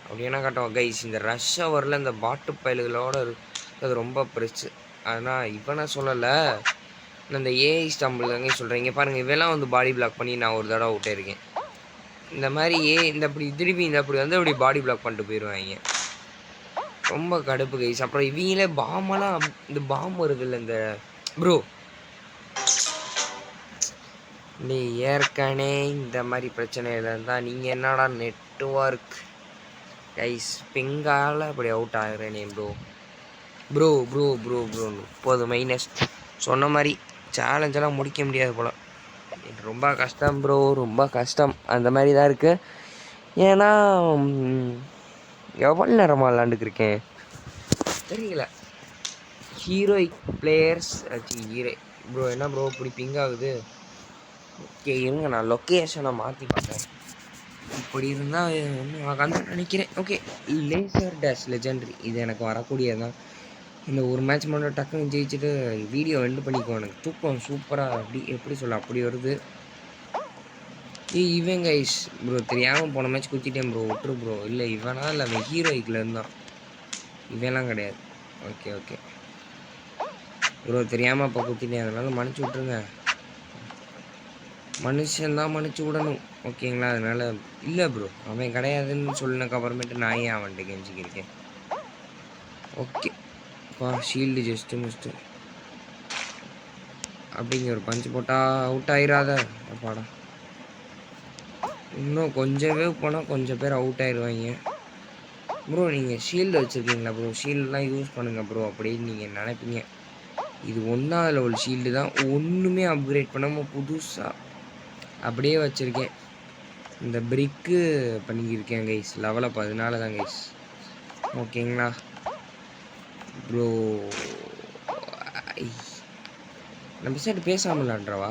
Speaker 1: அப்படின்னா காட்டுவோம் கைஸ். இந்த ரஷ் ஹவரில் இந்த பாட்டு பயல்களோடு அது ரொம்ப பெருசு. ஆனால் இப்போ நான் சொல்லலை, அந்த ஏஐ ஸ்டம்பிள் தாங்க சொல்கிறீங்க பாருங்கள். இவெல்லாம் வந்து பாடி பிளாக் பண்ணி நான் ஒரு தடவை அவுட் ஆயிருக்கேன். இந்த மாதிரி இந்த அப்படி திருப்பி இந்த அப்படி வந்து அப்படி பாடி பிளாக் பண்ணிட்டு போயிடுவாங்க. ரொம்ப கடுப்பு கைஸ். அப்புறம் இவங்களே பாமெல்லாம் இந்த பாம் வருது இல்லை இந்த ப்ரோ நீ ஏற்கனவே இந்த மாதிரி பிரச்சனையில் இருந்தால் நீங்கள் என்னடா நெட்வொர்க் கைஸ் பிங்கால் அப்படி அவுட் ஆகிறேனே bro bro bro bro bro 30 minus சொன்ன மாதிரி சேலஞ்செல்லாம் முடிக்க முடியாது போல். ரொம்ப கஷ்டம் ப்ரோ, ரொம்ப கஷ்டம். அந்த மாதிரி தான் இருக்குது. ஏன்னா எவ்வளோ நேரமாக விளாண்டுக்கிருக்கேன் தெரியல. ஹீரோயிக் பிளேயர்ஸ் ஹீரோ ப்ரோ என்ன ப்ரோ இப்படி பிங் ஆகுது? ஓகே இருங்க நான் லொக்கேஷனை மாற்றி பார்த்தேன். இப்படி இருந்தால் ஒன்றும் ஆகாதுன்னு நினைக்கிறேன். ஓகே லேசர் டேஷ் லெஜெண்டரி இது எனக்கு வரக்கூடியதான். இந்த ஒரு மேட்ச் மட்டும் டக்குன்னு ஜெயிச்சுட்டு வீடியோ எண்டு பண்ணிக்குவோம். எனக்கு தூக்கம் சூப்பராக அப்படி எப்படி சொல்ல அப்படி வருது. இவன் கைஸ் ப்ரோ தெரியாமல் போன மேட்ச் குத்திட்டேன் ப்ரோ, விட்டுரு ப்ரோ. இல்லை இவனா இல்லை அவன் ஹீரோயிக்கில் இருந்தான், இவெல்லாம் கிடையாது. ஓகே ஓகே ப்ரோ தெரியாமல் அப்போ குத்திட்டேன், அதனால மன்னிச்சு விட்ருங்க. மனுஷன்தான் மன்னிச்சு விடணும் ஓகேங்களா. அதனால் இல்லை ப்ரோ அவன் கிடையாதுன்னு சொல்லினக்கு அப்புறமேட்டு நான் ஏன் அவன்கிட்ட கெஞ்சிக்கிருக்கேன். ஓகே ஷீல்டு ஜஸ்ட்டு மிஸ்ட்டு அப்படிங்க ஒரு பஞ்சு போட்டால் அவுட் ஆயிடாத அப்பாடா. இன்னும் கொஞ்சம் வேவ் போனால் கொஞ்சம் பேர் அவுட் ஆயிடுவாங்க ப்ரோ. நீங்கள் ஷீல்டு வச்சுருக்கீங்களா ப்ரோ? ஷீல்டெலாம் யூஸ் பண்ணுங்கள் ப்ரோ அப்படின்னு நீங்கள் நினைப்பீங்க. இது 1வது லெவல் ஷீல்டு தான், ஒன்றுமே அப்கிரேட் பண்ணாமல் புதுசாக அப்படியே வச்சுருக்கேன். இந்த பிரிக்கு பண்ணிக்கிருக்கேன் கைஸ், லெவலப் அதனால தான் கைஸ் ஓகேங்களா ப்ரோ. நம்ம சைடு பேசாமலான்றவா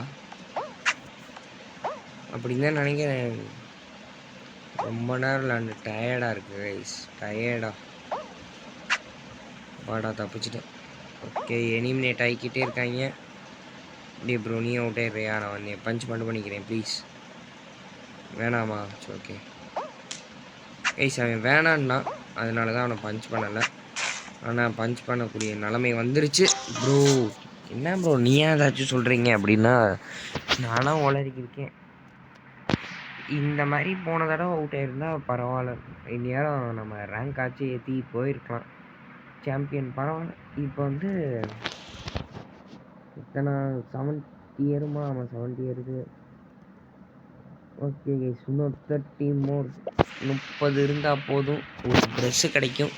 Speaker 1: அப்படின்னு தான் நினைக்கிறேன். ரொம்ப நேரம் விளாண்டு டயர்டாக இருக்குது கைஸ், டயர்டா வாடா தப்பிச்சிட்டேன். ஓகே எலிமினேட் ஆகிக்கிட்டே இருக்காங்க. அப்படியே ப்ரோ நீ அவுட் ஆயிடுறியா? நான் வந்து பஞ்ச் மட்டும் பண்ணிக்கிறேன் ப்ளீஸ். வேணாமா? சரி ஓகே கைஸ் அவன் வேணான்னா அதனால தான் அவனை பஞ்ச் பண்ணலை. ஆனால் பஞ்ச் பண்ணக்கூடிய நிலைமை வந்துருச்சு ப்ரோ. என்ன ப்ரோ நீ ஏதாச்சும் சொல்கிறீங்க அப்படின்னா நானும் உளறிக்கிருக்கேன். இந்த மாதிரி போன தடவை அவுட் ஆகிருந்தால் பரவாயில்ல, இந்நேரம் நம்ம ரேங்க் ஆச்சு ஏற்றி போயிருக்கலாம், சாம்பியன் பரவாயில்ல. இப்போ வந்து இத்தனை 70 ஏறுமா? ஆமாம் 70 ஏறுது. ஓகே கைஸ் இன்னும் 30 மோர் 30 இருந்தால் போதும் ஒரு ட்ரெஸ்ஸு கிடைக்கும்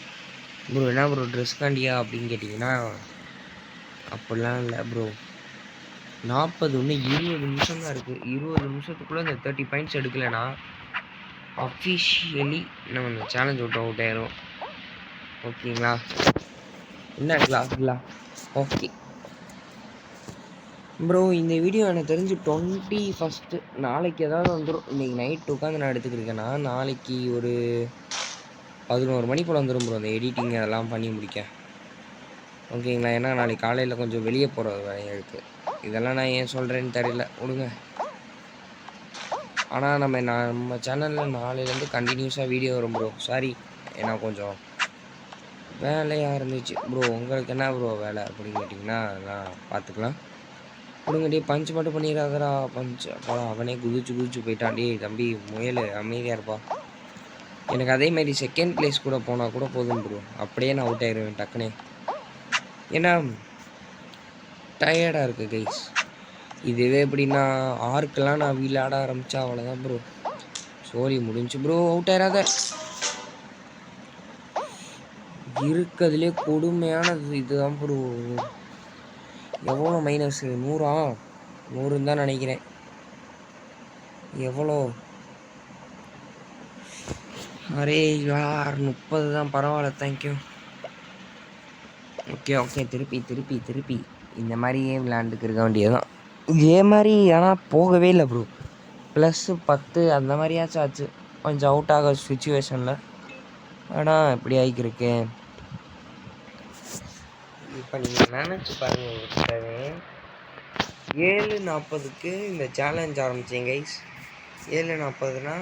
Speaker 1: ப்ரோ. என்ன ப்ரோ ட்ரெஸ் காண்டியா அப்படின்னு கேட்டிங்கன்னா அப்படிலாம் இல்லை ப்ரோ. 40 இன்னும் 20 நிமிஷம் தான் இருக்குது. 20 நிமிஷத்துக்குள்ளே இந்த 30 பாயிண்ட்ஸ் எடுக்கலைன்னா அஃபிஷியலி நம்ம இந்த சேலஞ்ச் விட்டு அவுட் ஆயிரும் ஓகேங்களா. என்ன கிளாஸ்ங்களா? ஓகே ப்ரோ இந்த வீடியோ எனக்கு தெரிஞ்சு 21 நாளைக்கு ஏதாவது வந்துடும். இன்றைக்கி நைட்டு உட்காந்து நான் எடுத்துக்கிருக்கேன்னா நாளைக்கு ஒரு 11 மணி போல் வந்துடும் ப்ரோ அந்த எடிட்டிங் அதெல்லாம் பண்ணி முடிக்க ஓகேங்களா. ஏன்னா நாளைக்கு காலையில் கொஞ்சம் வெளியே போகிற வேலையாக இருக்குது. இதெல்லாம் நான் ஏன் சொல்கிறேன்னு தெரியல, விடுங்க. ஆனால் நம்ம சேனலில் நாளையிலேருந்து கண்டினியூஸாக வீடியோ வரும் ப்ரோ. சாரி ஏன்னா கொஞ்சம் வேலையாக இருந்துச்சு ப்ரோ. உங்களுக்கு என்ன ப்ரோ வேலை அப்படின்னு கேட்டிங்கன்னா நான் பார்த்துக்கலாம். கொடுங்கடி பஞ்ச் மட்டும் பண்ணிடாதடா பஞ்ச். அப்போலாம் அவனே குதிச்சு போயிட்டான்டி தம்பி முயல் அமைதியாக இருப்பா. எனக்கு அதேமாரி செகண்ட் பிளேஸ் கூட போனால் கூட போதும் ப்ரோ, அப்படியே நான் அவுட் ஆயிடுவேன் டக்குனே. ஏன்னா டயர்டாக இருக்குது கைஸ். இதுவே எப்படின்னா ஆர்க்கெல்லாம் நான் விளையாட ஆரம்பித்தா அவ்வளோதான் ப்ரோ, சோரி முடிஞ்சு ப்ரோ. அவுட் ஆயிடாத. இருக்கிறதுலே கொடுமையானது இதுதான் ப்ரோ. எவ்வளோ மைனஸ் 100? 100 தான் நினைக்கிறேன். எவ்வளோ? அரே யார் 30 தான், பரவாயில்ல தேங்க்யூ. ஓகே ஓகே திருப்பி இந்த மாதிரியே விளையாண்டுக்கு இருக்க வேண்டியதுதான். இதே மாதிரி ஆனால் போகவே இல்லை ப்ரோ. +10 அந்த மாதிரியாச்சும் ஆச்சு கொஞ்சம் அவுட் ஆக சுச்சுவேஷனில். ஆனால் இப்படி ஆகிக்கிருக்கு. இப்போ நீங்கள் நினச்சி பாருங்கள், 7:40க்கு இந்த சேலஞ்ச் ஆரம்பித்தேன் கைஸ். 7:40னா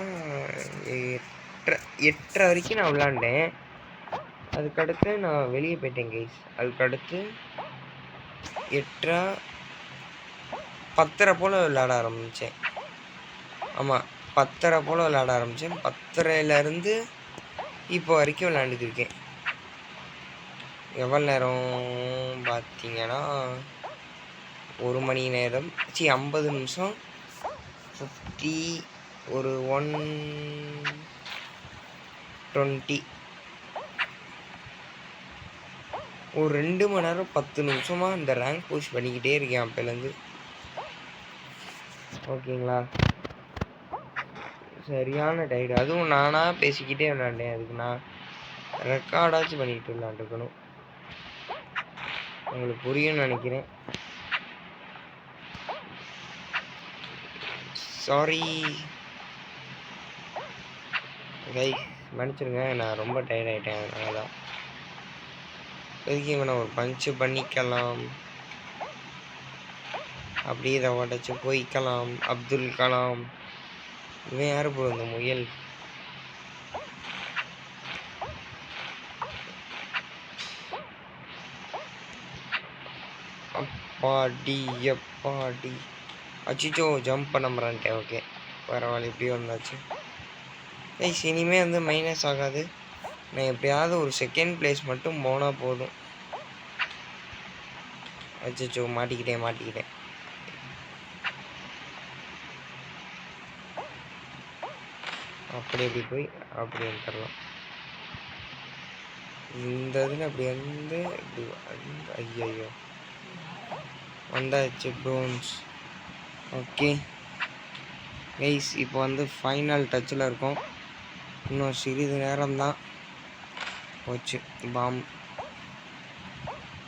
Speaker 1: 8:30 வரைக்கும் நான் விளாண்டேன். அதுக்கடுத்து நான் வெளியே போயிட்டேன் கைஸ். அதுக்கடுத்து 8:30 10:30 போல் விளையாட ஆரம்பித்தேன். ஆமாம், 10:30 போல் விளையாட ஆரம்பித்தேன். 10:30லேருந்து இப்போ வரைக்கும் விளையாண்டுட்டு இருக்கேன். எவ்வளோ நேரம் பார்த்தீங்கன்னா 1 மணி நேரம் 50 நிமிஷம் 50 ஒரு 120 ஒரு 2 மணி நேரம் 10 நிமிஷமாக இந்த ரேங்க் புஷ் பண்ணிக்கிட்டே இருக்கேன் அப்போலேருந்து. ஓகேங்களா, சரியான டைடு. அதுவும் நானாக பேசிக்கிட்டே விளாண்டேன். அதுக்கு நான் ரெக்கார்டாச்சும் பண்ணிக்கிட்டு விளாண்டுருக்கணும். உங்களுக்கு புரியும்னு நினைக்கிறேன். சாரி கைஸ், மன்னிச்சிருங்க, நான் ரொம்ப டயர்ட் ஆகிட்டேன். அதனால தான் இப்போதைக்கு இவனை ஒரு பஞ்சு பண்ணிக்கலாம். அப்படியே இதை உடச்சி போய்க்கலாம். அப்துல் கலாம் இவன் யார் ப்ரோ இந்த முயல்? அப்பாடி அச்சிச்சோ, ஜம்ப் பண்ண மறந்துட்டேன். ஓகே, பரவாயில்ல, இப்படியே வந்தாச்சு. இனிமேல் வந்து மைனஸ் ஆகாது. நான் எப்படியாவது ஒரு செகண்ட் பிளேஸ் மட்டும் போனால் போதும். அச்சிச்சோ, மாட்டிக்கிட்டேன். அப்படி போய் அப்படி வந்துடலாம். இந்த இதில் அப்படி வந்து இப்படி ஐயோ வந்தாச்சு ப்ரோன்ஸ். ஓகே கைஸ், இப்போ வந்து ஃபைனல் டச்சில் இருக்கோம். இன்னும் சிறிது நேரம்தான். போச்சு, பாம்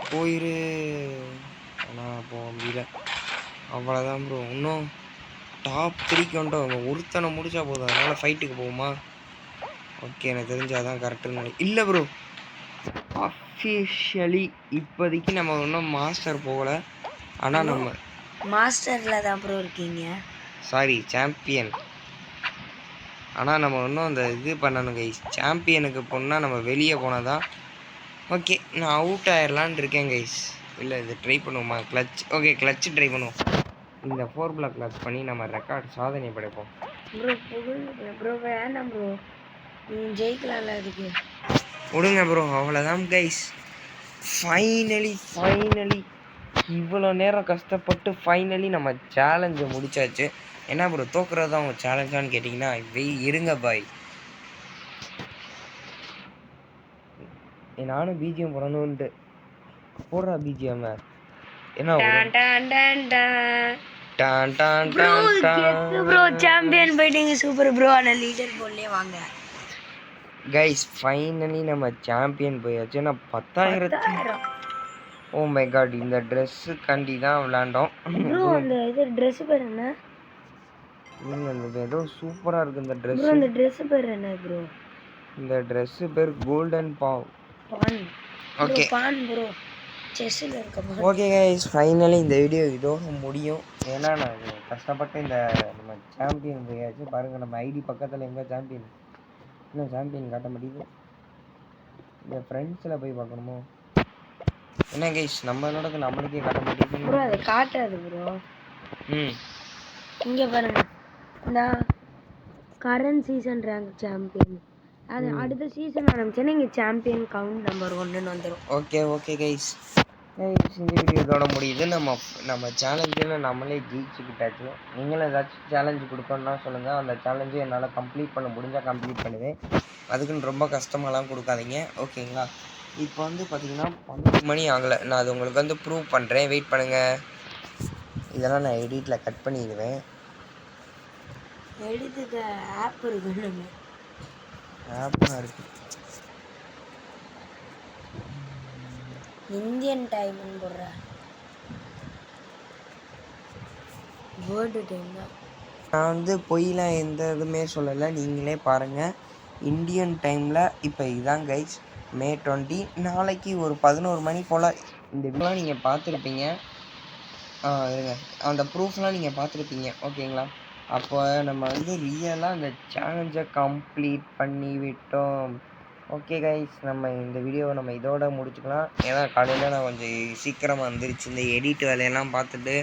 Speaker 1: போயிரு. ஆனால் போக முடியல. அவ்வளோதான் ப்ரோ. இன்னும் டாப் 3க்கு வந்துட்டோம். ஒருத்தனை முடிச்சா போதும். அதனால் ஃபைட்டுக்கு போகுமா? ஓகே, எனக்கு தெரிஞ்சாதான் கரெக்டுன்னு நினைக்கிறேன். இல்லை ப்ரோ, அஃபிஷியலி இப்போதைக்கு நம்ம இன்னும் மாஸ்டர் போகலை. ஆனால் நம்ம
Speaker 2: மாஸ்டரில் தான் ப்ரோ இருக்கீங்க.
Speaker 1: Sorry, champion. ஆனால் நம்ம இன்னும் அந்த இது பண்ணணும் கைஸ். சாம்பியனுக்கு போனால் நம்ம வெளியே போனால் தான். ஓகே, நான் அவுட் ஆயிடலான் இருக்கேன் கைஸ். இல்லை, இது ட்ரை பண்ணுவோமா? கிளச். ஓகே, கிளச்சு ட்ரை பண்ணுவோம். இந்த 4 பிளாக் கிளச் பண்ணி நம்ம ரெக்கார்ட் சாதனை படைப்போம்.
Speaker 2: ப்ரோ ப்ரோ வேண்டாம் ப்ரோ, நீ ஜெயிக்கலாம்ல அதுக்கு.
Speaker 1: விடுங்க ப்ரோ, அவ்வளோதான் கைஸ். ஃபைனலி இவ்வளோ நேரம் கஷ்டப்பட்டு ஃபைனலி நம்ம சேலஞ்சை முடிச்சாச்சு. என்ன ப்ரோ, தோக்குறது தான் உங்கள் சேலஞ்சான்னு கேட்டிங்கன்னா இருங்க பாய். நானும் பிஜிஎம் போடணுன்ட்டு போடுறா பிஜிஎம். என்ன
Speaker 2: ப்ரோ சாம்பியன் போயிட்டீங்க, சூப்பர் ப்ரோ. ஆனால் லீடர் போல்லே வாங்க
Speaker 1: கைஸ். ஃபைனலி நம்ம சாம்பியன் போயாச்சு. நான் 10,000. ஓ மை காட், இந்த ட்ரெஸ்ஸு கண்டி தான் விளாண்டோம்
Speaker 2: ப்ரோ. அந்த இது ட்ரெஸ் பேர் என்ன?
Speaker 1: ஏதோ சூப்பராக இருக்குது இந்த ட்ரெஸ்.
Speaker 2: அந்த ட்ரெஸ் பேர் என்ன ப்ரோ?
Speaker 1: இந்த ட்ரெஸ்ஸு பேர் கோல்டன் பான். ஓகே
Speaker 2: பான் ப்ரோ, செஸ்ஸில் இருக்க பான்.
Speaker 1: ஓகே கைஸ், ஃபைனலி இந்த வீடியோ இதோட முடியும். ஏன்னா நான் கஷ்டப்பட்டு இந்த நம்ம சாம்பியன் போயாச்சு. பாருங்கள், நம்ம ஐடி பக்கத்தில் எங்கே சாம்பியன், இன்னும் சாம்பியன் காட்ட மாட்டேங்குது. இந்த ஃப்ரெண்ட்ஸில் போய் பார்க்கணுமோ என்ன கைஸ்? நம்மளோடது நம்மளுக்கே காட்ட மாட்டேங்குது
Speaker 2: ப்ரோ. அது காட்டாது ப்ரோ. இங்கே பாருங்க, நான் கரண்ட் சீசன் ரேங்க் சாம்பியன். அது அடுத்த சீசன் ஆரம்பிச்சேன்னா இங்கே சாம்பியன் கவுண்ட் நம்பர் 1ன்னு வந்துடும்.
Speaker 1: ஓகே கைஸ், இந்த வீடியோ இதோட முடியுது. நம்ம சேலஞ்சில் நம்மளே ஜெயிச்சுக்கிட்டாச்சு. நீங்களும் ஏதாச்சும் சேலஞ்சு கொடுக்கணுன்னா சொல்லுங்கள். அந்த சேலஞ்சு என்னால் கம்ப்ளீட் பண்ண முடிஞ்சால் கம்ப்ளீட் பண்ணுவேன். அதுக்குன்னு ரொம்ப கஷ்டமாலாம் கொடுக்காதீங்க, ஓகேங்களா? இப்போ வந்து பார்த்தீங்கன்னா 12 மணி ஆகலை. நான் அது உங்களுக்கு வந்து ப்ரூவ் பண்ணுறேன். வெயிட் பண்ணுங்கள். இதெல்லாம் நான் எடிட்டில் கட் பண்ணிடுவேன்.
Speaker 2: எடுத்துக்க ஆப் இருக்கு,
Speaker 1: ஆப்பாக இருக்குது.
Speaker 2: இந்தியன் டைம்னு போடுற வேர்ல்டு டைம் தான்.
Speaker 1: நான் வந்து பொய்லாம் எந்த இதுவுமே சொல்லலை, நீங்களே பாருங்கள். இந்தியன் டைமில் இப்போ இதான் கைஸ், May 20. நாளைக்கு ஒரு 11 மணி போல் இந்த வீடியோலாம் நீங்கள் பார்த்துருப்பீங்க. இருங்க, அந்த ப்ரூஃப்லாம் நீங்கள் பார்த்துருப்பீங்க, ஓகேங்களா? அப்போ நம்ம வந்து ரியலாக அந்த சேலஞ்சை கம்ப்ளீட் பண்ணி விட்டோம். ஓகே கைஸ், நம்ம இந்த வீடியோவை நம்ம இதோட முடிச்சுக்கலாம். ஏன்னா காலையில் நான் கொஞ்சம் சீக்கிரமாக வந்துருச்சு. இந்த எடிட் வேலையெல்லாம் பார்த்துட்டு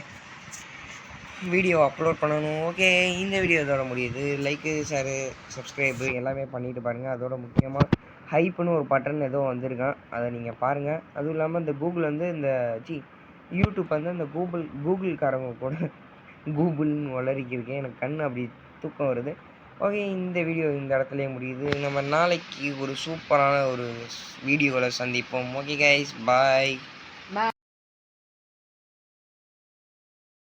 Speaker 1: வீடியோ அப்லோட் பண்ணணும். ஓகே, இந்த வீடியோ இதோட முடியுது. லைக்கு, ஷேரு, சப்ஸ்கிரைபு எல்லாமே பண்ணிட்டு பாருங்கள். அதோட முக்கியமாக ஹைப்புன்னு ஒரு பட்டன் ஏதோ வந்திருக்கான், அதை நீங்கள் பாருங்கள். அதுவும் இல்லாமல் இந்த கூகுள் வந்து யூடியூப் வந்து இந்த கூகுள்காரங்க கூட கூகுள்னு வளரிக்கிருக்கேன். எனக்கு கண் அப்படி தூக்கம் வருது. ஓகே, இந்த வீடியோ இந்த இடத்துலயே முடியுது. நம்ம நாளைக்கு ஒரு சூப்பரான ஒரு வீடியோவில் சந்திப்போம். ஓகே கைஸ், பாய்.